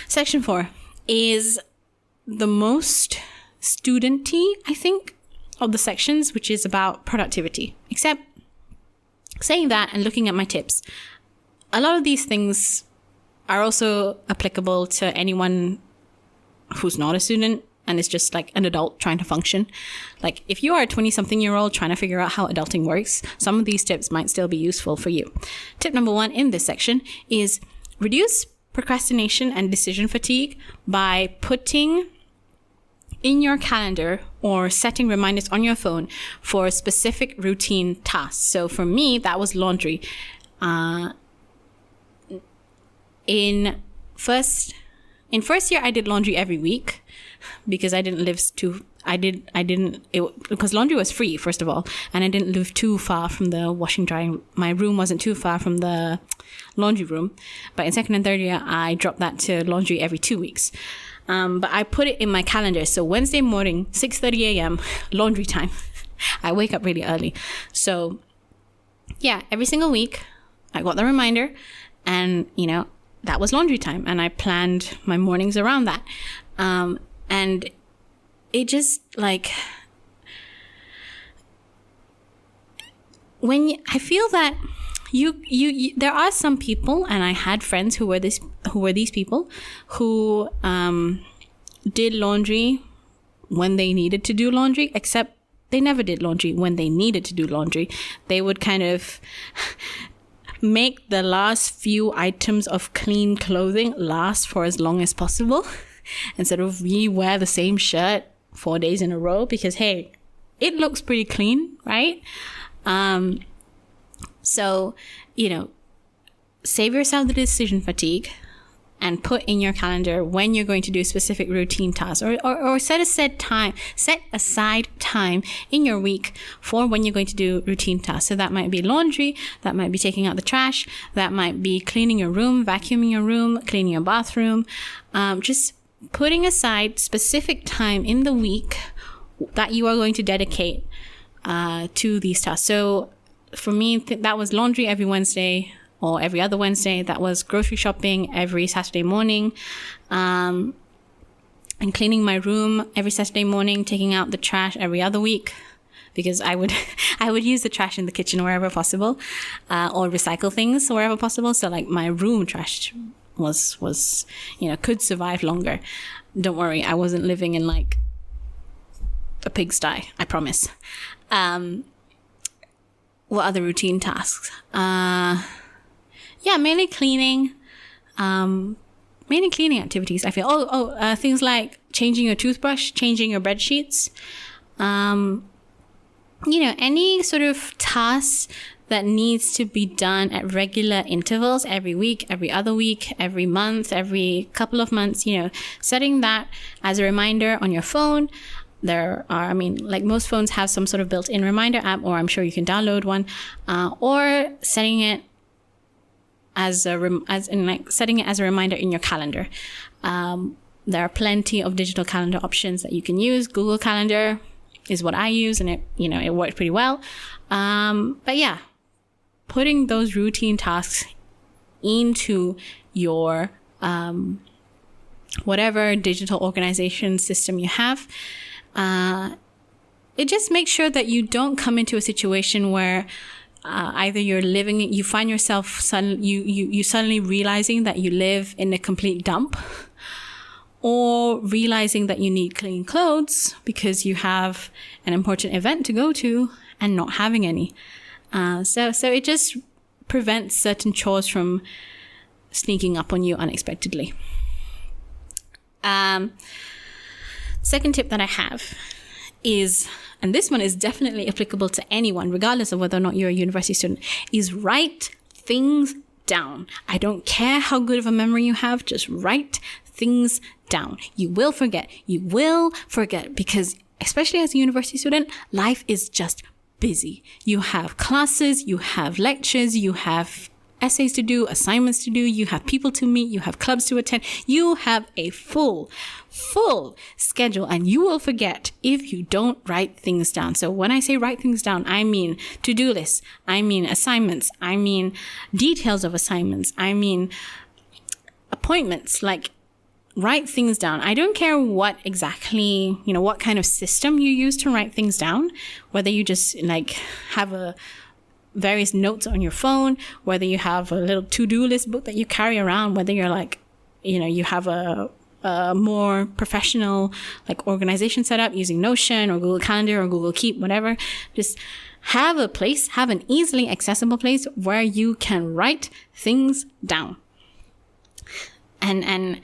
Section 4 is the most studenty, I think, of the sections, which is about productivity. Except, saying that and looking at my tips, a lot of these things are also applicable to anyone who's not a student and is just like an adult trying to function. Like, if you are a 20-something-year-old trying to figure out how adulting works, some of these tips might still be useful for you. Tip number 1 in this section is reduce procrastination and decision fatigue by putting in your calendar or setting reminders on your phone for specific routine tasks. So for me, that was laundry. In first year, I did laundry every week because I didn't live because laundry was free, first of all, and I didn't live too far from the washing drying. My room wasn't too far from the laundry room. But in second and third year, I dropped that to laundry every 2 weeks. But I put it in my calendar. So Wednesday morning, 6:30 a.m., laundry time. I wake up really early. So yeah, every single week, I got the reminder, and that was laundry time, and I planned my mornings around that. And it just like, I feel that you there are some people, and I had friends who were these people who did laundry when they needed to do laundry, except they never did laundry when they needed to do laundry. They would kind of make the last few items of clean clothing last for as long as possible and sort of re-wear the same shirt 4 days in a row because, hey, it looks pretty clean, right? So, save yourself the decision fatigue and put in your calendar when you're going to do specific routine tasks, or set aside time in your week for when you're going to do routine tasks. So that might be laundry, that might be taking out the trash, that might be cleaning your room, vacuuming your room, cleaning your bathroom, just putting aside specific time in the week that you are going to dedicate to these tasks. So for me, that was laundry every Wednesday or every other Wednesday. That was grocery shopping every Saturday morning, and cleaning my room every Saturday morning, taking out the trash every other week, because I would use the trash in the kitchen wherever possible, or recycle things wherever possible. So like my room trash was could survive longer. Don't worry, I wasn't living in like a pigsty, I promise. what other routine tasks? Mainly cleaning. Mainly cleaning activities, I feel. Things like changing your toothbrush, changing your bed sheets. Any sort of tasks that needs to be done at regular intervals, every week, every other week, every month, every couple of months, setting that as a reminder on your phone. There are, most phones have some sort of built-in reminder app, or I'm sure you can download one, or setting it setting it as a reminder in your calendar. There are plenty of digital calendar options that you can use. Google Calendar is what I use, and it worked pretty well. Putting those routine tasks into your whatever digital organization system you have, it just makes sure that you don't come into a situation where either you find yourself you suddenly realizing that you live in a complete dump, or realizing that you need clean clothes because you have an important event to go to and not having any. So it just prevents certain chores from sneaking up on you unexpectedly. Second tip that I have is, and this one is definitely applicable to anyone, regardless of whether or not you're a university student, is write things down. I don't care how good of a memory you have, just write things down. You will forget, because especially as a university student, life is just busy. You have classes, you have lectures, you have essays to do, assignments to do, you have people to meet, you have clubs to attend. You have a full schedule, and you will forget if you don't write things down. So when I say write things down, I mean to-do lists, I mean assignments, I mean details of assignments, I mean appointments. Like, write things down. I don't care what exactly, what kind of system you use to write things down, whether you just have various notes on your phone, whether you have a little to-do list book that you carry around, whether you're you have a more professional organization set up using Notion or Google Calendar or Google Keep, whatever. Just have an easily accessible place where you can write things down. And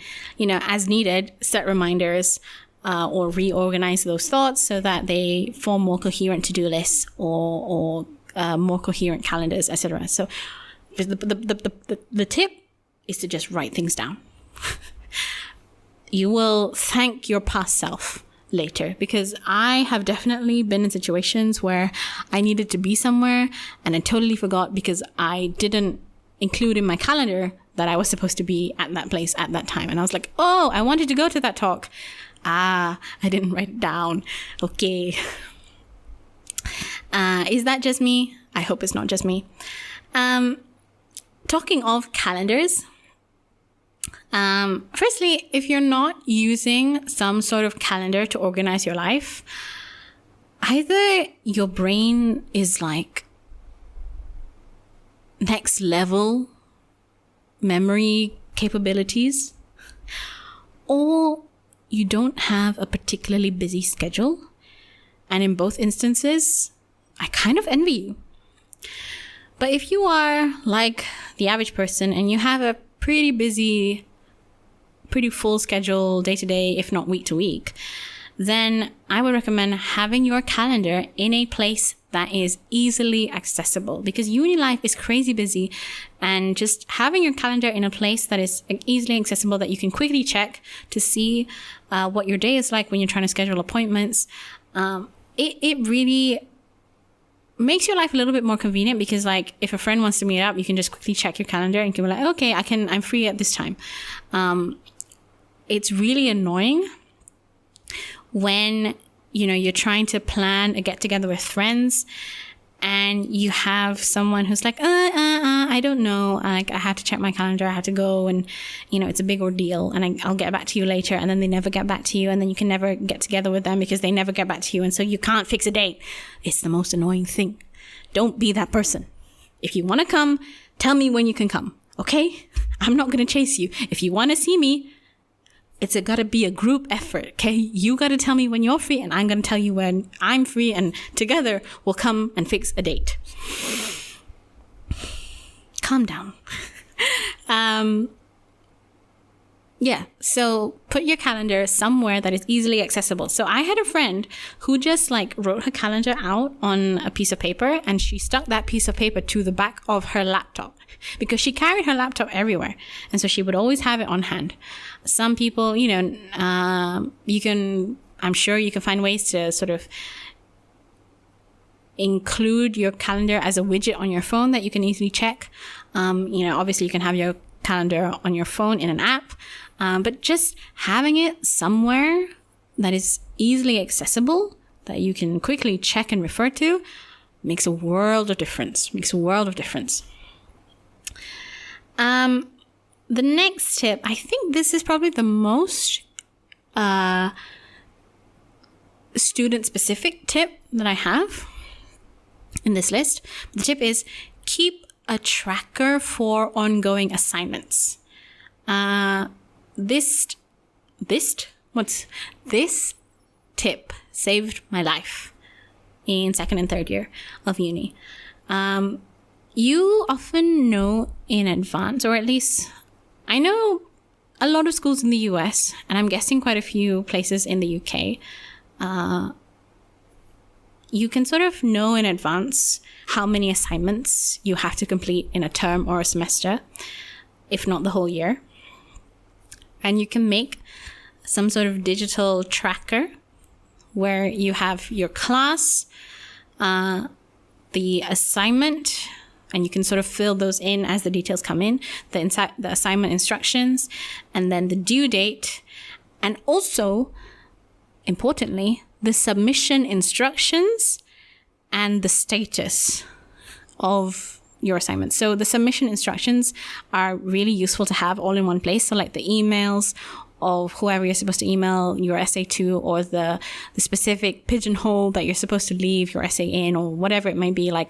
as needed, set reminders or reorganize those thoughts so that they form more coherent to-do lists or more coherent calendars, etc. So the tip is to just write things down. You will thank your past self later, because I have definitely been in situations where I needed to be somewhere and I totally forgot because I didn't include in my calendar that I was supposed to be at that place at that time. And I was like, oh, I wanted to go to that talk. I didn't write it down. Okay. Is that just me? I hope it's not just me. Talking of calendars, firstly, if you're not using some sort of calendar to organize your life, either your brain is next level memory capabilities, or you don't have a particularly busy schedule. And in both instances, I kind of envy you. But if you are like the average person and you have a pretty busy, pretty full schedule day to day, if not week to week, then I would recommend having your calendar in a place that is easily accessible, because uni life is crazy busy, and just having your calendar in a place that is easily accessible, that you can quickly check to see what your day is like when you're trying to schedule appointments, it really makes your life a little bit more convenient, because if a friend wants to meet up, you can just quickly check your calendar and can be like, okay, I'm free at this time. It's really annoying when you're trying to plan a get together with friends and you have someone who's like, I don't know, I have to check my calendar, I have to go, and it's a big ordeal, and I'll get back to you later, and then they never get back to you, and then you can never get together with them because they never get back to you, and so you can't fix a date. It's the most annoying thing. Don't be that person. If you want to come, tell me when you can come, okay? I'm not going to chase you. If you want to see me, it's got to be a group effort, okay? You got to tell me when you're free, and I'm going to tell you when I'm free, and together we'll come and fix a date. Calm down. Yeah, so put your calendar somewhere that is easily accessible. So I had a friend who just like wrote her calendar out on a piece of paper, and she stuck that piece of paper to the back of her laptop because she carried her laptop everywhere. And so she would always have it on hand. Some people, I'm sure you can find ways to sort of include your calendar as a widget on your phone that you can easily check. Obviously you can have your calendar on your phone in an app, but just having it somewhere that is easily accessible, that you can quickly check and refer to, makes a world of difference. The next tip, I think this is probably the most student-specific tip that I have in this list. The tip is keep a tracker for ongoing assignments. This tip saved my life in second and third year of uni. You often know in advance, or at least I know a lot of schools in the US, and I'm guessing quite a few places in the UK, you can sort of know in advance how many assignments you have to complete in a term or a semester, if not the whole year. And you can make some sort of digital tracker where you have your class, the assignment, and you can sort of fill those in as the details come in, the assignment instructions, and then the due date, and also, importantly, the submission instructions and the status of your assignment. So the submission instructions are really useful to have all in one place. So like the emails of whoever you're supposed to email your essay to, or the specific pigeonhole that you're supposed to leave your essay in, or whatever it may be. I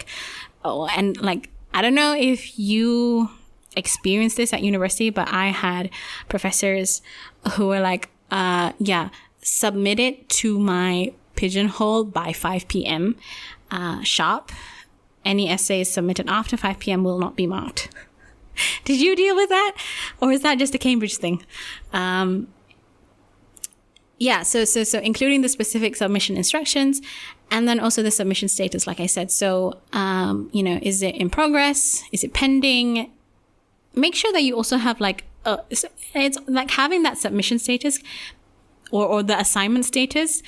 don't know if you experienced this at university, but I had professors who were like, submit it to my pigeonhole by 5 p.m. Sharp. Any essays submitted after 5 p.m. will not be marked. Did you deal with that? Or is that just a Cambridge thing? So including the specific submission instructions, and then also the submission status, like I said. So, is it in progress? Is it pending? Make sure that you also have it's like having that submission status or the assignment status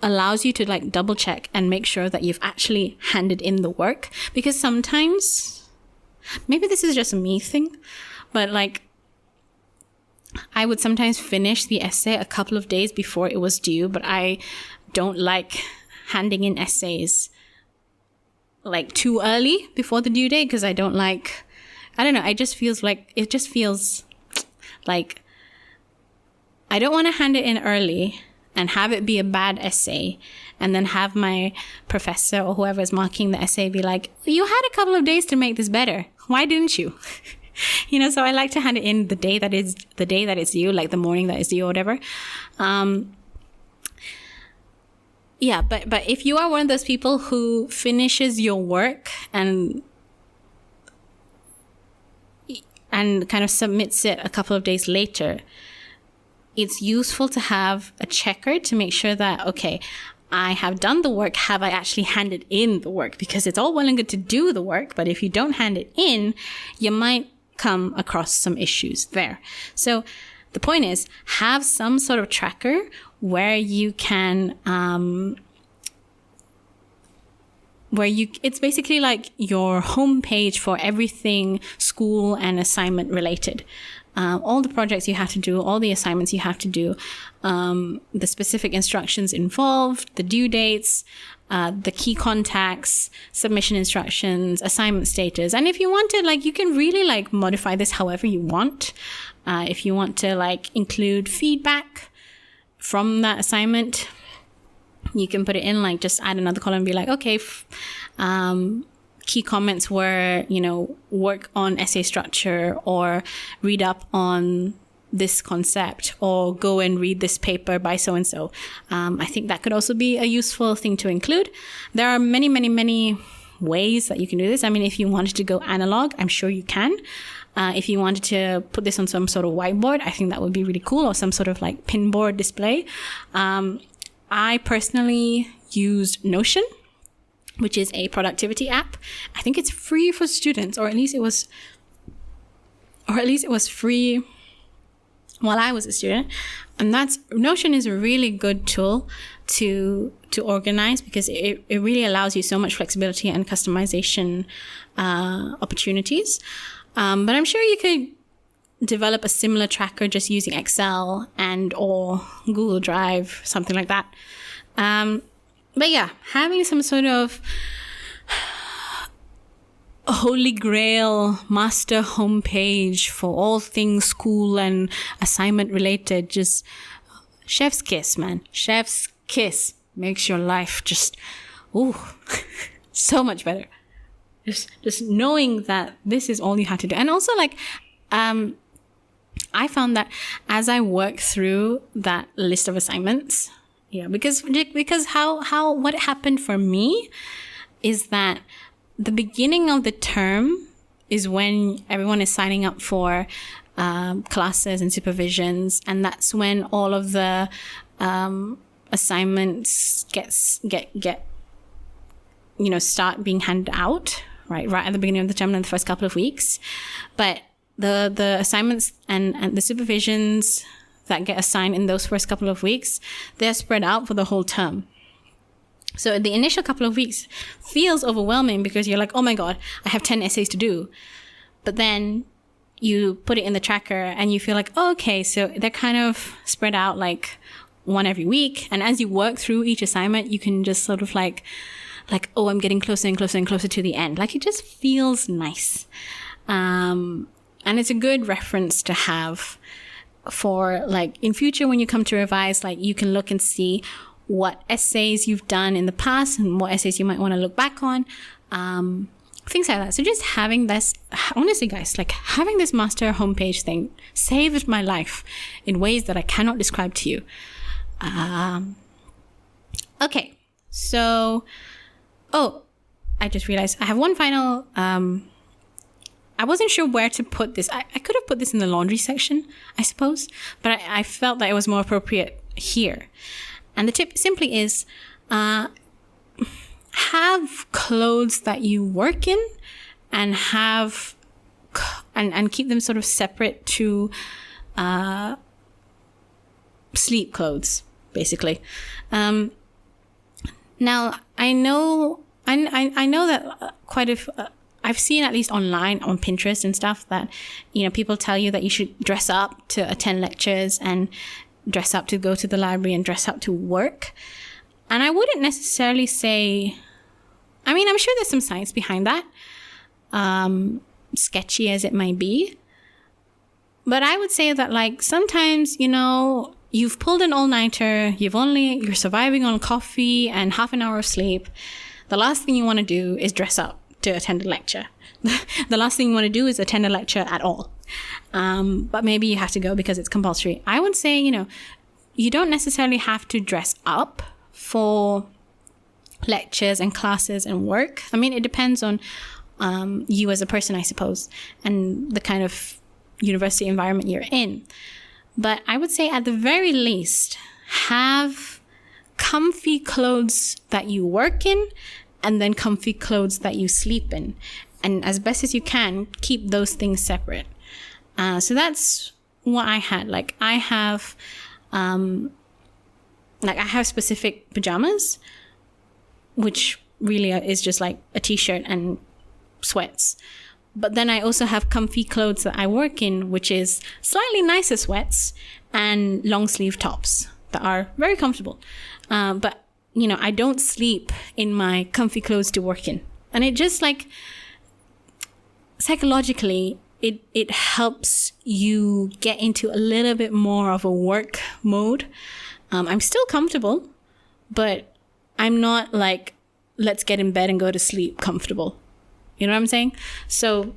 allows you to like double check and make sure that you've actually handed in the work. Because sometimes, maybe this is just a me thing, but like I would sometimes finish the essay a couple of days before it was due, but I don't like handing in essays like too early before the due date, because I don't like, it just feels like I don't want to hand it in early and have it be a bad essay, and then have my professor or whoever is marking the essay be like, you had a couple of days to make this better. Why didn't you? So I like to hand it in the day that it's due, like the morning that is due or whatever. But if you are one of those people who finishes your work and kind of submits it a couple of days later, it's useful to have a checker to make sure that, okay, I have done the work. Have I actually handed in the work? Because it's all well and good to do the work, but if you don't hand it in, you might come across some issues there. So the point is, have some sort of tracker where you can, it's basically like your homepage for everything school and assignment related. All the projects you have to do, all the assignments you have to do, the specific instructions involved, the due dates, the key contacts, submission instructions, assignment status. And if you want to, you can really modify this however you want. If you want to include feedback from that assignment, you can put it in, just add another column and be like, okay, key comments were, work on essay structure, or read up on this concept, or go and read this paper by so-and-so. I think that could also be a useful thing to include. There are many, many, many ways that you can do this. I mean, if you wanted to go analog, I'm sure you can. If you wanted to put this on some sort of whiteboard, I think that would be really cool, or some sort of like pinboard display. I personally used Notion, which is a productivity app. I think it's free for students, or at least it was free while I was a student. And Notion is a really good tool to organize, because it really allows you so much flexibility and customization opportunities. But I'm sure you could develop a similar tracker just using Excel or Google Drive, something like that. But yeah, having some sort of holy grail master homepage for all things school and assignment related, just chef's kiss, man. Chef's kiss makes your life just, so much better. Just knowing that this is all you had to do. And also, like, I found that as I work through that list of assignments, because what happened for me is that the beginning of the term is when everyone is signing up for classes and supervisions, and that's when all of the assignments start being handed out, right at the beginning of the term in the first couple of weeks. But the assignments and the supervisions that get assigned in those first couple of weeks, they're spread out for the whole term. So the initial couple of weeks feels overwhelming, because you're like, oh my God, I have 10 essays to do. But then you put it in the tracker and you feel like, oh, okay, so they're kind of spread out like one every week. And as you work through each assignment, you can just sort of like, oh, I'm getting closer and closer and closer to the end. Like, it just feels nice. And it's a good reference to have for, like, in future when you come to revise, like, you can look and see what essays you've done in the past and what essays you might want to look back on. Things like that. So just having this, honestly guys, like, having this master homepage thing saved my life in ways that I cannot describe to you. Okay. So, I just realized I have one final, I wasn't sure where to put this. I could have put this in the laundry section, I suppose, but I felt that it was more appropriate here. And the tip simply is, have clothes that you work in, and and keep them sort of separate to sleep clothes, basically. Now I know that I've seen, at least online on Pinterest and stuff, that, people tell you that you should dress up to attend lectures, and dress up to go to the library, and dress up to work. And I wouldn't necessarily say, I mean, I'm sure there's some science behind that, sketchy as it might be. But I would say that, like, sometimes, you've pulled an all-nighter, you're surviving on coffee and half an hour of sleep. The last thing you want to do is dress up to attend a lecture. The last thing you want to do is attend a lecture at all. But maybe you have to go because it's compulsory. I would say, you don't necessarily have to dress up for lectures and classes and work. I mean, it depends on you as a person, I suppose, and the kind of university environment you're in. But I would say, at the very least, have comfy clothes that you work in, and then comfy clothes that you sleep in. And as best as you can, keep those things separate. So that's what I had. Like, I have specific pajamas, which really is just like a t-shirt and sweats. But then I also have comfy clothes that I work in, which is slightly nicer sweats and long sleeve tops that are very comfortable. But, I don't sleep in my comfy clothes to work in. And it just, like, psychologically, it helps you get into a little bit more of a work mode. I'm still comfortable, but I'm not like, let's get in bed and go to sleep comfortable. You know what I'm saying? So,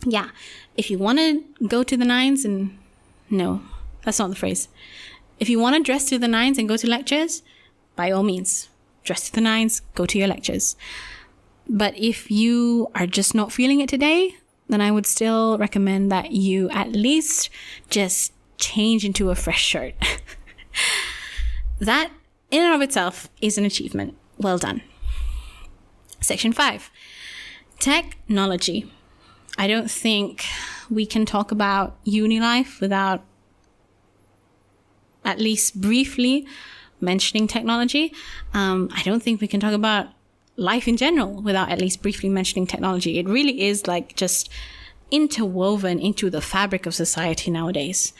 yeah, if you want to go to the nines and No, that's not the phrase. If you want to dress to the nines and go to lectures, by all means, dress to the nines, go to your lectures. But if you are just not feeling it today, then I would still recommend that you at least just change into a fresh shirt. That in and of itself is an achievement. Well done. Section 5, technology. I don't think we can talk about uni life without at least briefly mentioning technology. I don't think we can talk about life in general without at least briefly mentioning technology. It really is like just interwoven into the fabric of society nowadays.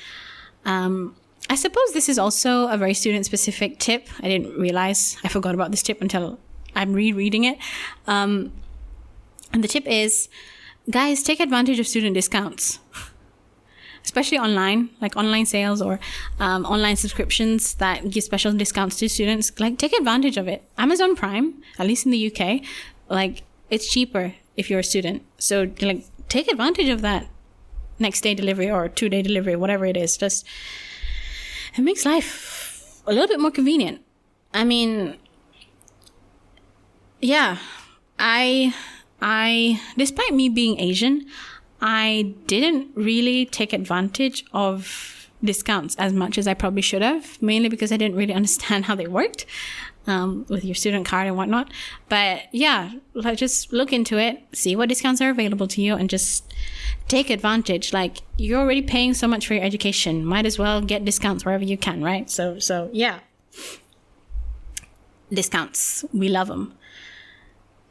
I suppose this is also a very student-specific tip. I didn't realize, I forgot about this tip until I'm rereading it. And the tip is, guys, take advantage of student discounts. Especially online, like online sales or online subscriptions that give special discounts to students. Like, take advantage of it. Amazon Prime, at least in the UK, like, it's cheaper if you're a student. So, like, take advantage of that next day delivery or 2-day delivery, whatever it is. Just, it makes life a little bit more convenient. I mean, yeah, I despite me being Asian, I didn't really take advantage of discounts as much as I probably should have, mainly because I didn't really understand how they worked with your student card and whatnot. But yeah, just look into it, see what discounts are available to you, and just take advantage. Like, you're already paying so much for your education. Might as well get discounts wherever you can, right? So yeah. Discounts. We love them.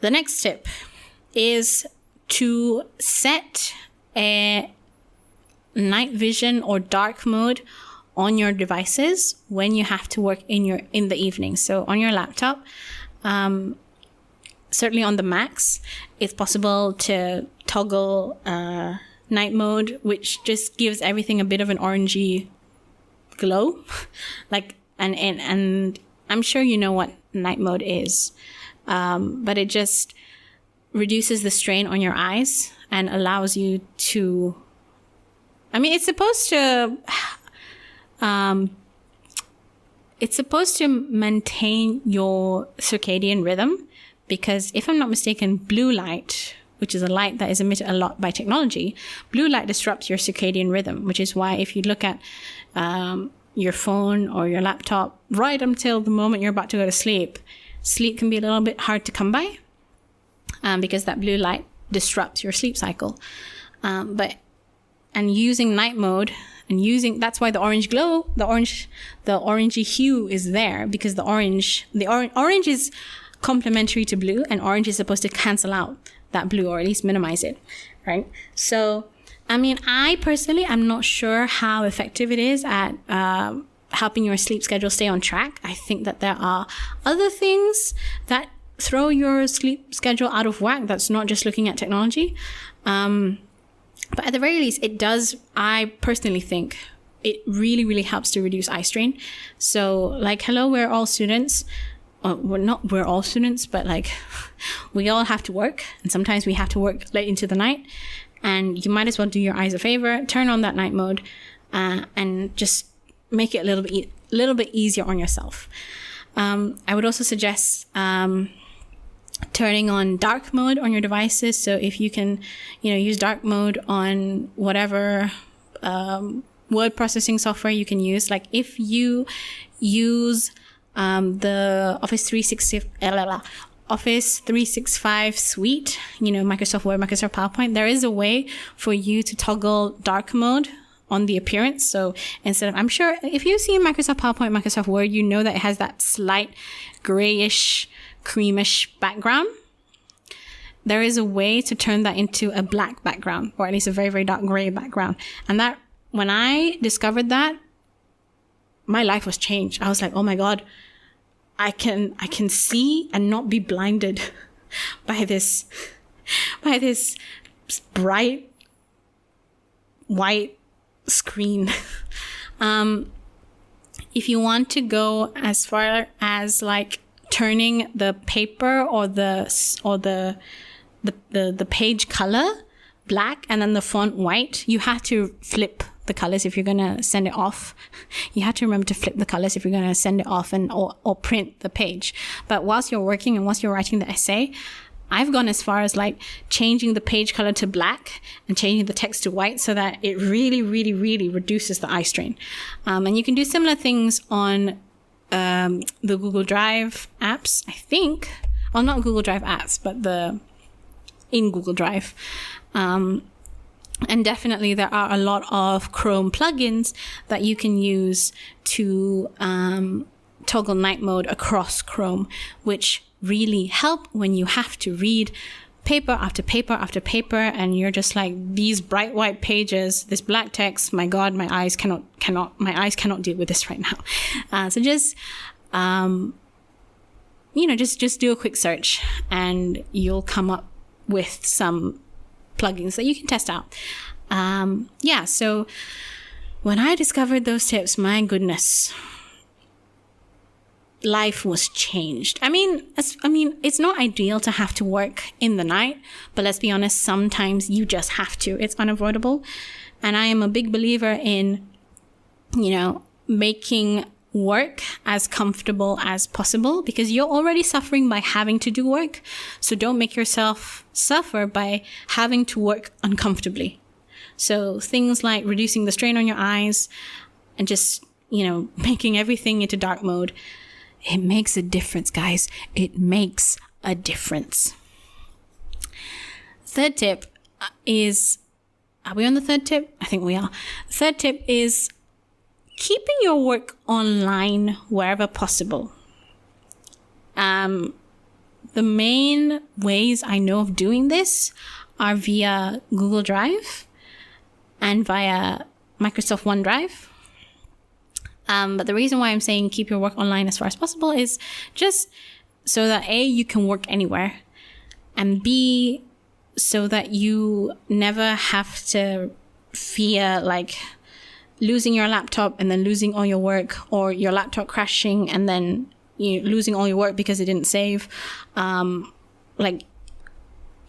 The next tip is to set a night vision or dark mode on your devices when you have to work in the evening. So on your laptop, certainly on the Macs, it's possible to toggle night mode, which just gives everything a bit of an orangey glow. Like, and I'm sure you know what night mode is, but it just reduces the strain on your eyes and allows you to, I mean, it's supposed to maintain your circadian rhythm, because if I'm not mistaken, blue light, which is a light that is emitted a lot by technology, blue light disrupts your circadian rhythm, which is why if you look at your phone or your laptop right until the moment you're about to go to sleep, sleep can be a little bit hard to come by. Because that blue light disrupts your sleep cycle. And using night mode and that's why the orange glow, the orangey hue is there, because the orange is complementary to blue, and orange is supposed to cancel out that blue, or at least minimize it, right? So, I mean, I personally, I'm not sure how effective it is at helping your sleep schedule stay on track. I think that there are other things that throw your sleep schedule out of whack. That's not just looking at technology. But at the very least, it does, I personally think, it really, really helps to reduce eye strain. So, like, hello, we're all students. We're all students, but like, we all have to work. And sometimes we have to work late into the night. And you might as well do your eyes a favor, turn on that night mode, and just make it a little bit easier on yourself. I would also suggest turning on dark mode on your devices. So if you can, use dark mode on whatever word processing software you can use. Like, if you use the Office 365 suite, Microsoft Word, Microsoft PowerPoint, there is a way for you to toggle dark mode on the appearance. So instead of, I'm sure if you see Microsoft PowerPoint, Microsoft Word, you know that it has that slight grayish, creamish background. There is a way to turn that into a black background, or at least a very, very dark gray background. And that, when I discovered that, my life was changed. I was like, oh my God, I can see and not be blinded by this bright white screen. If you want to go as far as like turning the paper or the page color black and then the font white, you have to flip the colors if you're going to send it off. You have to remember to flip the colors if you're going to send it off or print the page. But whilst you're working and whilst you're writing the essay, I've gone as far as like changing the page color to black and changing the text to white so that it really, really, really reduces the eye strain. And you can do similar things on the Google Drive apps, I think. Well, not Google Drive apps, but in Google Drive. And definitely there are a lot of Chrome plugins that you can use to toggle night mode across Chrome, which really help when you have to read paper after paper after paper and you're just like, these bright white pages, this black text, my God, my eyes cannot deal with this right now. So just just do a quick search and you'll come up with some plugins that you can test out. So when I discovered those tips, my goodness, life was changed. I mean, it's not ideal to have to work in the night, but let's be honest, sometimes you just have to. It's unavoidable. And I am a big believer in, making work as comfortable as possible because you're already suffering by having to do work. So don't make yourself suffer by having to work uncomfortably. So things like reducing the strain on your eyes and just, making everything into dark mode. It makes a difference, guys. It makes a difference. Third tip is, are we on the third tip? I think we are. Third tip is keeping your work online wherever possible. The main ways I know of doing this are via Google Drive and via Microsoft OneDrive. But the reason why I'm saying keep your work online as far as possible is just so that A, you can work anywhere, and B, so that you never have to fear like losing your laptop and then losing all your work, or your laptop crashing and then losing all your work because it didn't save.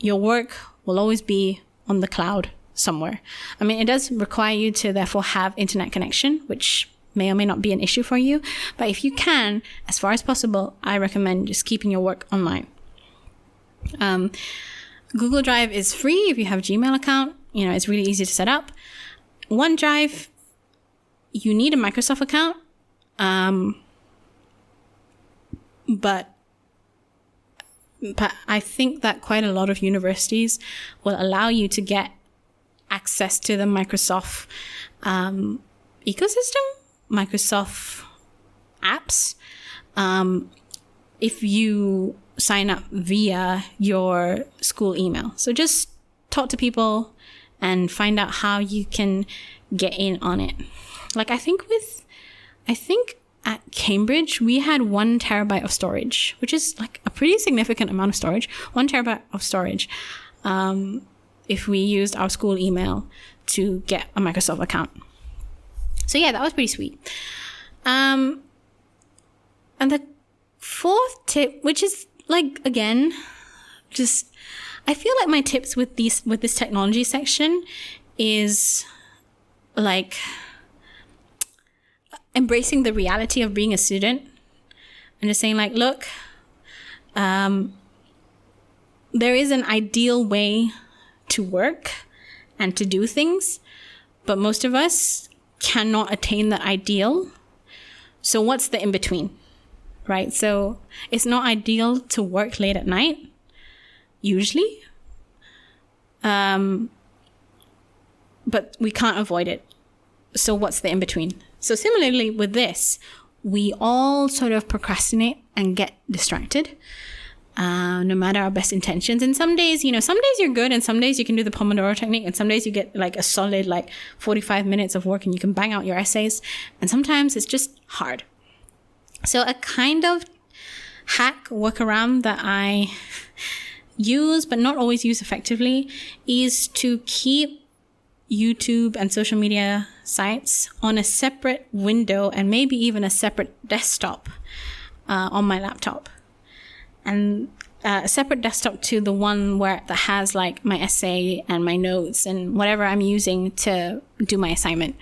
Your work will always be on the cloud somewhere. I mean, it does require you to therefore have internet connection, which may or may not be an issue for you. But if you can, as far as possible, I recommend just keeping your work online. Google Drive is free if you have a Gmail account. It's really easy to set up. OneDrive, you need a Microsoft account. But I think that quite a lot of universities will allow you to get access to the Microsoft ecosystem, Microsoft apps, if you sign up via your school email. So just talk to people and find out how you can get in on it. Like I think at Cambridge, we had 1 terabyte of storage, which is like a pretty significant amount of storage. 1 terabyte of storage. If we used our school email to get a Microsoft account. So yeah, that was pretty sweet. And the fourth tip, which is like, again, just, I feel like my tips with this technology section is like embracing the reality of being a student and just saying like, look, there is an ideal way to work and to do things, but most of us cannot attain that ideal. So what's the in-between, right? So it's not ideal to work late at night, usually. But we can't avoid it. So what's the in-between? So similarly with this, we all sort of procrastinate and get distracted, no matter our best intentions. And some days you're good, and some days you can do the Pomodoro technique, and some days you get like a solid 45 minutes of work and you can bang out your essays. And sometimes it's just hard. So a kind of hack workaround that I use, but not always use effectively, is to keep YouTube and social media sites on a separate window and maybe even a separate desktop on my laptop. And a separate desktop to the one that has like my essay and my notes and whatever I'm using to do my assignment.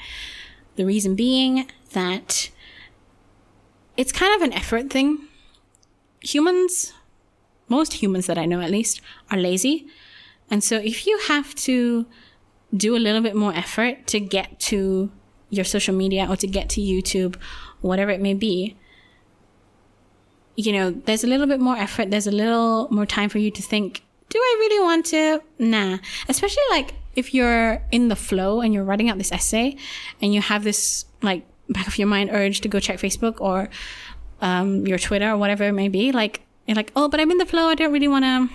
The reason being that it's kind of an effort thing. Most humans that I know at least, are lazy. And so if you have to do a little bit more effort to get to your social media or to get to YouTube, whatever it may be, there's a little bit more effort. There's a little more time for you to think, do I really want to? Nah. Especially like if you're in the flow and you're writing out this essay and you have this like back of your mind urge to go check Facebook or your Twitter or whatever it may be, like you're like, oh, but I'm in the flow. I don't really want to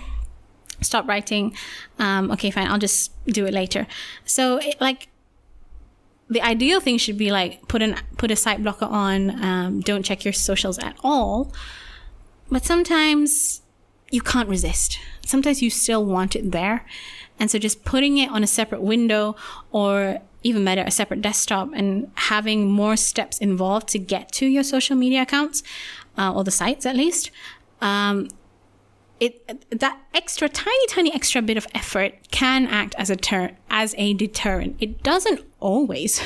stop writing. Okay, fine. I'll just do it later. So the ideal thing should be like put a site blocker on. Don't check your socials at all. But sometimes you can't resist. Sometimes you still want it there. And so just putting it on a separate window, or even better, a separate desktop, and having more steps involved to get to your social media accounts, or the sites at least, that extra tiny extra bit of effort can act as a deterrent. It doesn't always.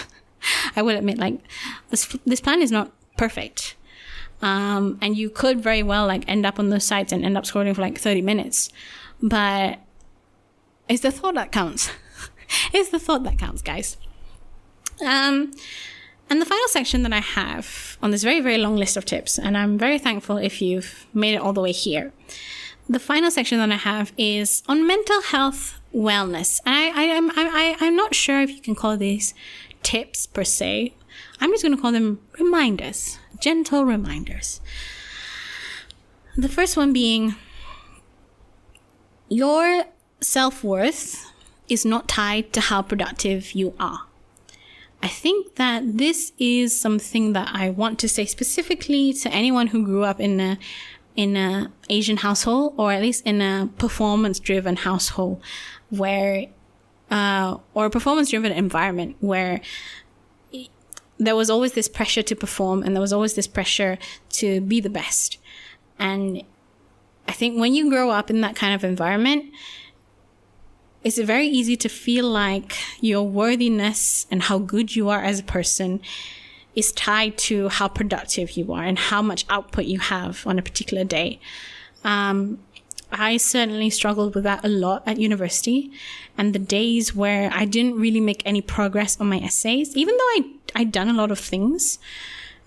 I will admit, like this plan is not perfect. And you could very well like end up on those sites and end up scrolling for like 30 minutes. But it's the thought that counts. It's the thought that counts, guys. And the final section that I have on this very, very long list of tips, and I'm very thankful if you've made it all the way here. The final section that I have is on mental health wellness. And I'm not sure if you can call these tips per se. I'm just going to call them reminders, gentle reminders. The first one being, your self-worth is not tied to how productive you are. I think that this is something that I want to say specifically to anyone who grew up in a Asian household, or at least in a performance-driven household, or a performance-driven environment where there was always this pressure to perform and there was always this pressure to be the best. And I think when you grow up in that kind of environment, it's very easy to feel like your worthiness and how good you are as a person is tied to how productive you are and how much output you have on a particular day. I certainly struggled with that a lot at university, and the days where I didn't really make any progress on my essays, even though I'd done a lot of things,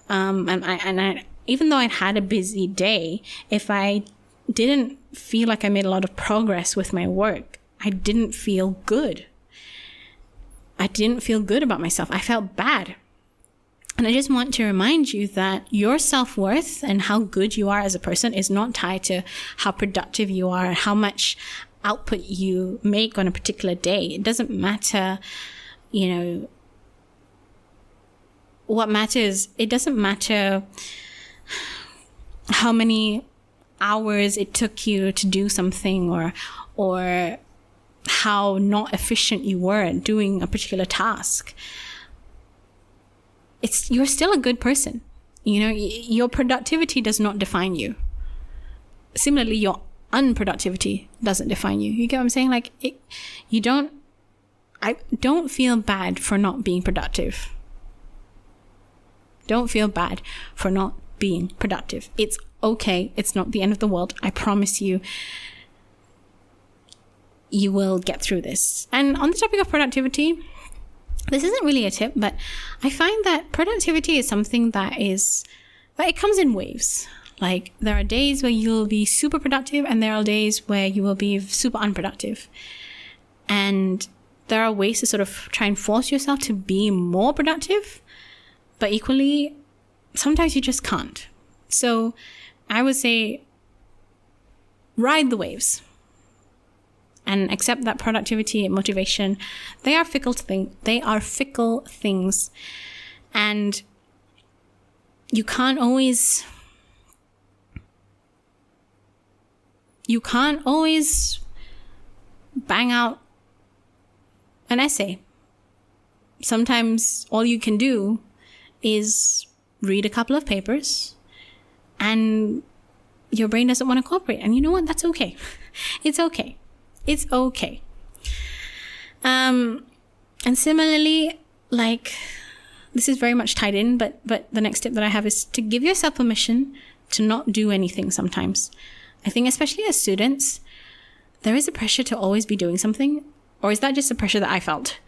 even though I'd had a busy day, if I didn't feel like I made a lot of progress with my work, I didn't feel good. I didn't feel good about myself. I felt bad. And I just want to remind you that your self-worth and how good you are as a person is not tied to how productive you are, how much output you make on a particular day. It doesn't matter, what matters. It doesn't matter how many hours it took you to do something, or how not efficient you were at doing a particular task. You're still a good person. Your productivity does not define you. Similarly, your unproductivity doesn't define you. You get what I'm saying? I don't feel bad for not being productive. Don't feel bad for not being productive. It's okay. It's not the end of the world. I promise you, you will get through this. And on the topic of productivity, this isn't really a tip, but I find that productivity is something it comes in waves. Like, there are days where you'll be super productive and there are days where you will be super unproductive. And there are ways to sort of try and force yourself to be more productive, but equally, sometimes you just can't. So I would say, ride the waves. And accept that productivity and motivation, they are fickle things. And you can't always bang out an essay. Sometimes all you can do is read a couple of papers and your brain doesn't want to cooperate. And you know what? That's okay. It's okay. It's okay. And similarly, like, this is very much tied in, but the next tip that I have is to give yourself permission to not do anything sometimes. I think especially as students, there is a pressure to always be doing something. Or is that just a pressure that I felt?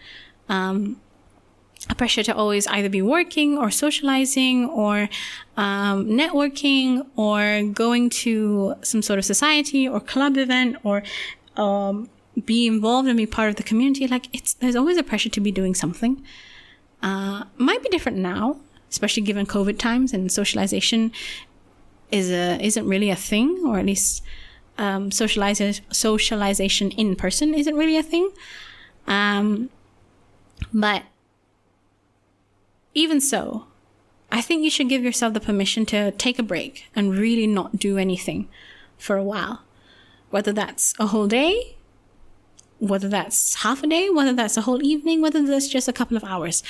A pressure to always either be working or socializing or networking or going to some sort of society or club event or be involved and be part of the community. Like, there's always a pressure to be doing something. Might be different now, especially given COVID times, and socialization isn't really a thing, or at least socialization in person isn't really a thing. But even so, I think you should give yourself the permission to take a break and really not do anything for a while. Whether that's a whole day, whether that's half a day, whether that's a whole evening, whether that's just a couple of hours.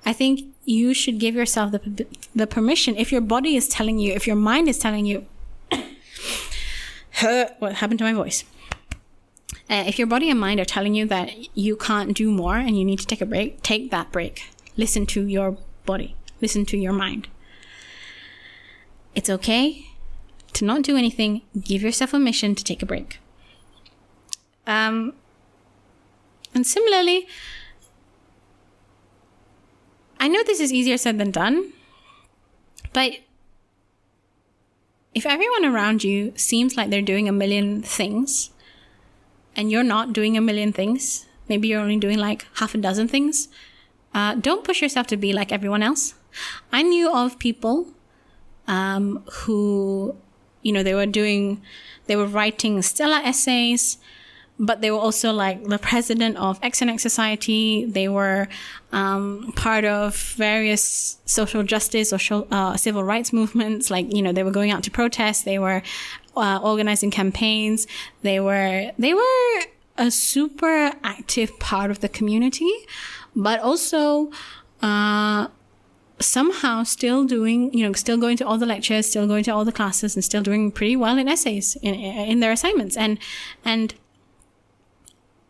I think you should give yourself the permission. If your body is telling you, if your mind is telling you, what happened to my voice? If your body and mind are telling you that you can't do more and you need to take a break, take that break. Listen to your body. Listen to your mind. It's okay to not do anything. Give yourself permission to take a break. And similarly, I know this is easier said than done, but if everyone around you seems like they're doing a million things and you're not doing a million things, maybe you're only doing like half a dozen things, don't push yourself to be like everyone else. I knew of people who, they were writing stellar essays, but they were also like the president of X and X Society. They were part of various social justice or civil rights movements. Like, they were going out to protest. They were organizing campaigns. They were a super active part of the community, but also somehow still doing, still going to all the lectures, still going to all the classes, and still doing pretty well in essays, in their assignments. And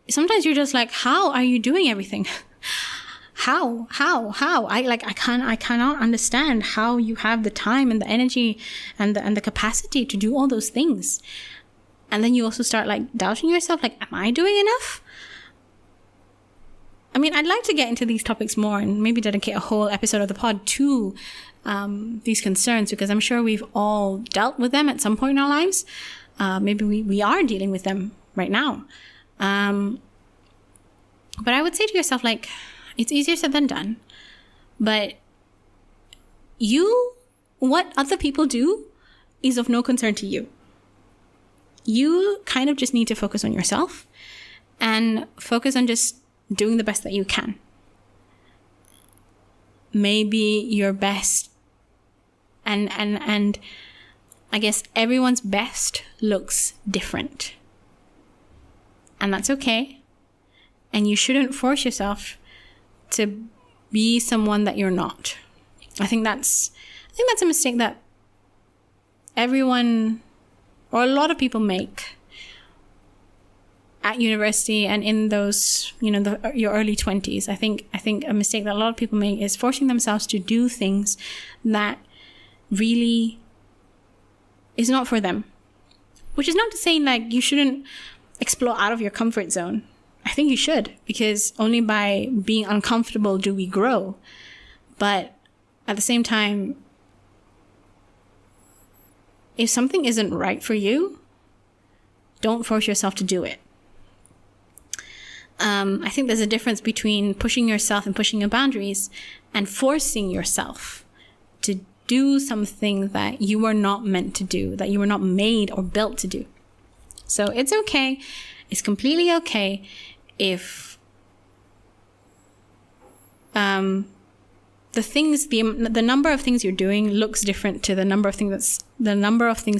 sometimes you're just like, how are you doing everything? How? I cannot understand how you have the time and the energy and the capacity to do all those things. And then you also start like doubting yourself, like, am I doing enough? I mean, I'd like to get into these topics more and maybe dedicate a whole episode of the pod to these concerns, because I'm sure we've all dealt with them at some point in our lives. Maybe we are dealing with them right now. But I would say to yourself, like, it's easier said than done. But what other people do is of no concern to you. You kind of just need to focus on yourself and focus on just doing the best that you can. Maybe your best, and I guess everyone's best looks different. And that's okay. And you shouldn't force yourself to be someone that you're not. I think that's a mistake that everyone, or a lot of people, make at university and in those, your early 20s. I think a mistake that a lot of people make is forcing themselves to do things that really is not for them. Which is not to say like you shouldn't explore out of your comfort zone. I think you should, because only by being uncomfortable do we grow. But at the same time, if something isn't right for you, don't force yourself to do it. I think there's a difference between pushing yourself and pushing your boundaries and forcing yourself to do something that you were not meant to do, that you were not made or built to do. So it's okay. It's completely okay if the number of things you're doing looks different to the number of things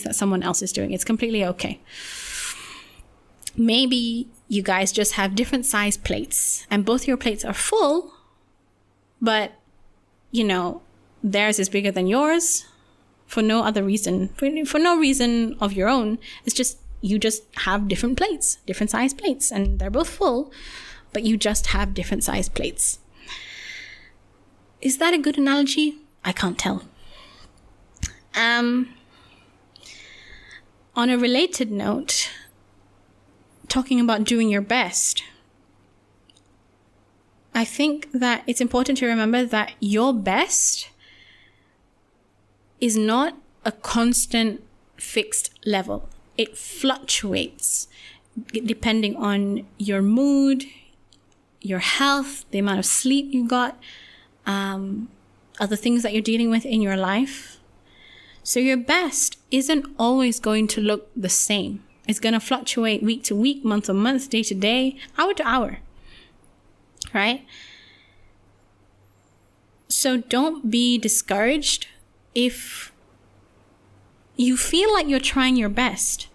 that someone else is doing. It's completely okay. Maybe you guys just have different size plates and both your plates are full, but theirs is bigger than yours, for no other reason, for no reason of your own. It's just, you just have different plates, different size plates, and they're both full, but you just have different size plates. Is that a good analogy? I can't tell. On a related note, talking about doing your best, I think that it's important to remember that your best is not a constant fixed level. It fluctuates depending on your mood, your health, the amount of sleep you got, other things that you're dealing with in your life. So your best isn't always going to look the same. It's going to fluctuate week to week, month to month, day to day, hour to hour, right? So don't be discouraged if you feel like you're trying your best,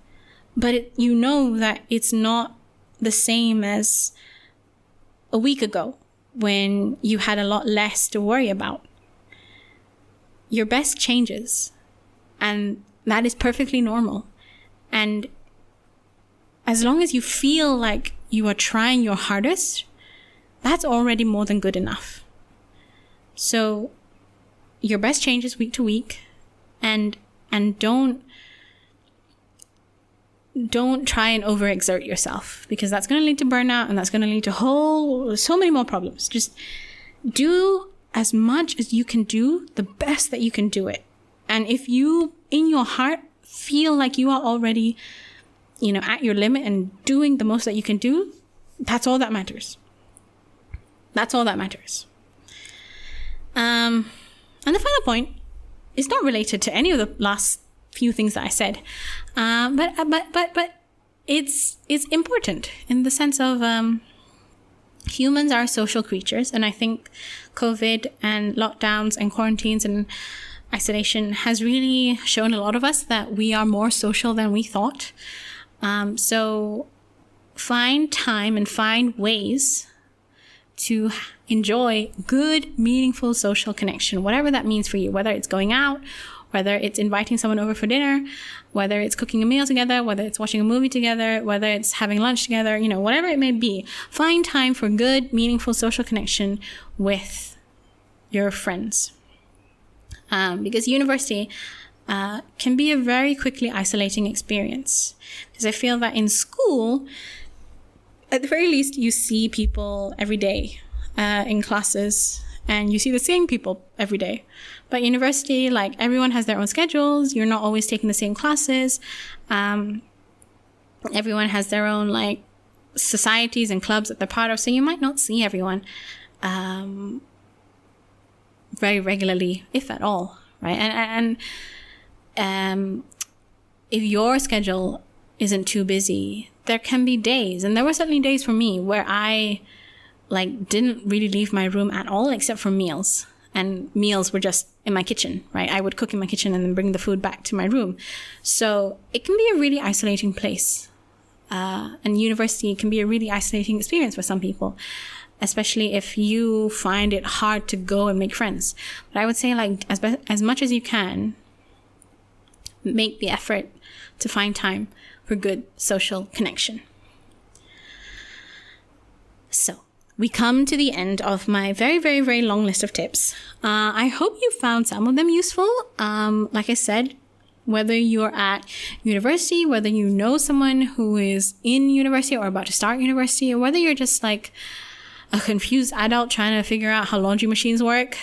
but you know that it's not the same as a week ago when you had a lot less to worry about. Your best changes, and that is perfectly normal. And as long as you feel like you are trying your hardest, that's already more than good enough. So your best changes week to week, and don't try and overexert yourself, because that's going to lead to burnout, and that's going to lead to so many more problems. Just do as much as you can do, the best that you can do it. And if you, in your heart, feel like you are already, at your limit and doing the most that you can do, that's all that matters. That's all that matters. And the final point is not related to any of the last few things that I said, but it's important in the sense of humans are social creatures, and I think COVID and lockdowns and quarantines and isolation has really shown a lot of us that we are more social than we thought. So find time and find ways to enjoy good, meaningful social connection, whatever that means for you, whether it's going out, whether it's inviting someone over for dinner, whether it's cooking a meal together, whether it's watching a movie together, whether it's having lunch together, whatever it may be. Find time for good, meaningful social connection with your friends. Because university can be a very quickly isolating experience. Because I feel that in school, at the very least, you see people every day in classes, and you see the same people every day. But university, like, everyone has their own schedules. You're not always taking the same classes. Everyone has their own, like, societies and clubs that they're part of. So you might not see everyone very regularly, if at all, right? And if your schedule isn't too busy, there can be days, and there were certainly days for me where I didn't really leave my room at all except for meals. And meals were just in my kitchen, right? I would cook in my kitchen and then bring the food back to my room. So it can be a really isolating place. And university can be a really isolating experience for some people, especially if you find it hard to go and make friends. But I would say, as much as you can, make the effort to find time for good social connection. So we come to the end of my very, very, very long list of tips. I hope you found some of them useful. Like I said, whether you're at university, whether you know someone who is in university or about to start university, or whether you're just like a confused adult trying to figure out how laundry machines work.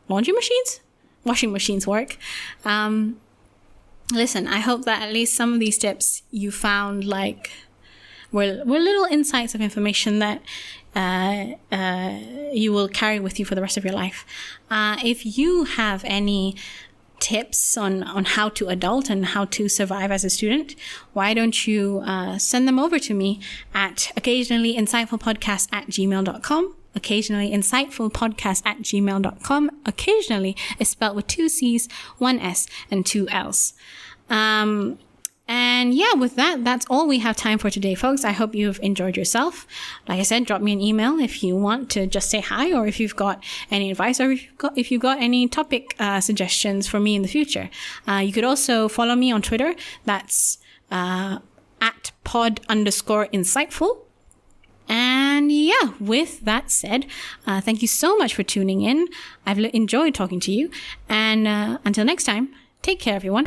Laundry machines? Washing machines work. Listen, I hope that at least some of these tips you found were little insights of information that you will carry with you for the rest of your life. If you have any tips on how to adult and how to survive as a student, why don't you send them over to me at occasionalyinsightfulpodcast@gmail.com. occasionalyinsightfulpodcast@gmail.com. Occasionally is spelled with 2 C's, 1 S, and 2 L's. And yeah, with that, that's all we have time for today, folks. I hope you've enjoyed yourself. Like I said, drop me an email if you want to just say hi, or if you've got any advice, or if you've got any topic suggestions for me in the future. You could also follow me on Twitter. That's at pod_insightful. And yeah, with that said, thank you so much for tuning in. I've enjoyed talking to you. And until next time, take care, everyone.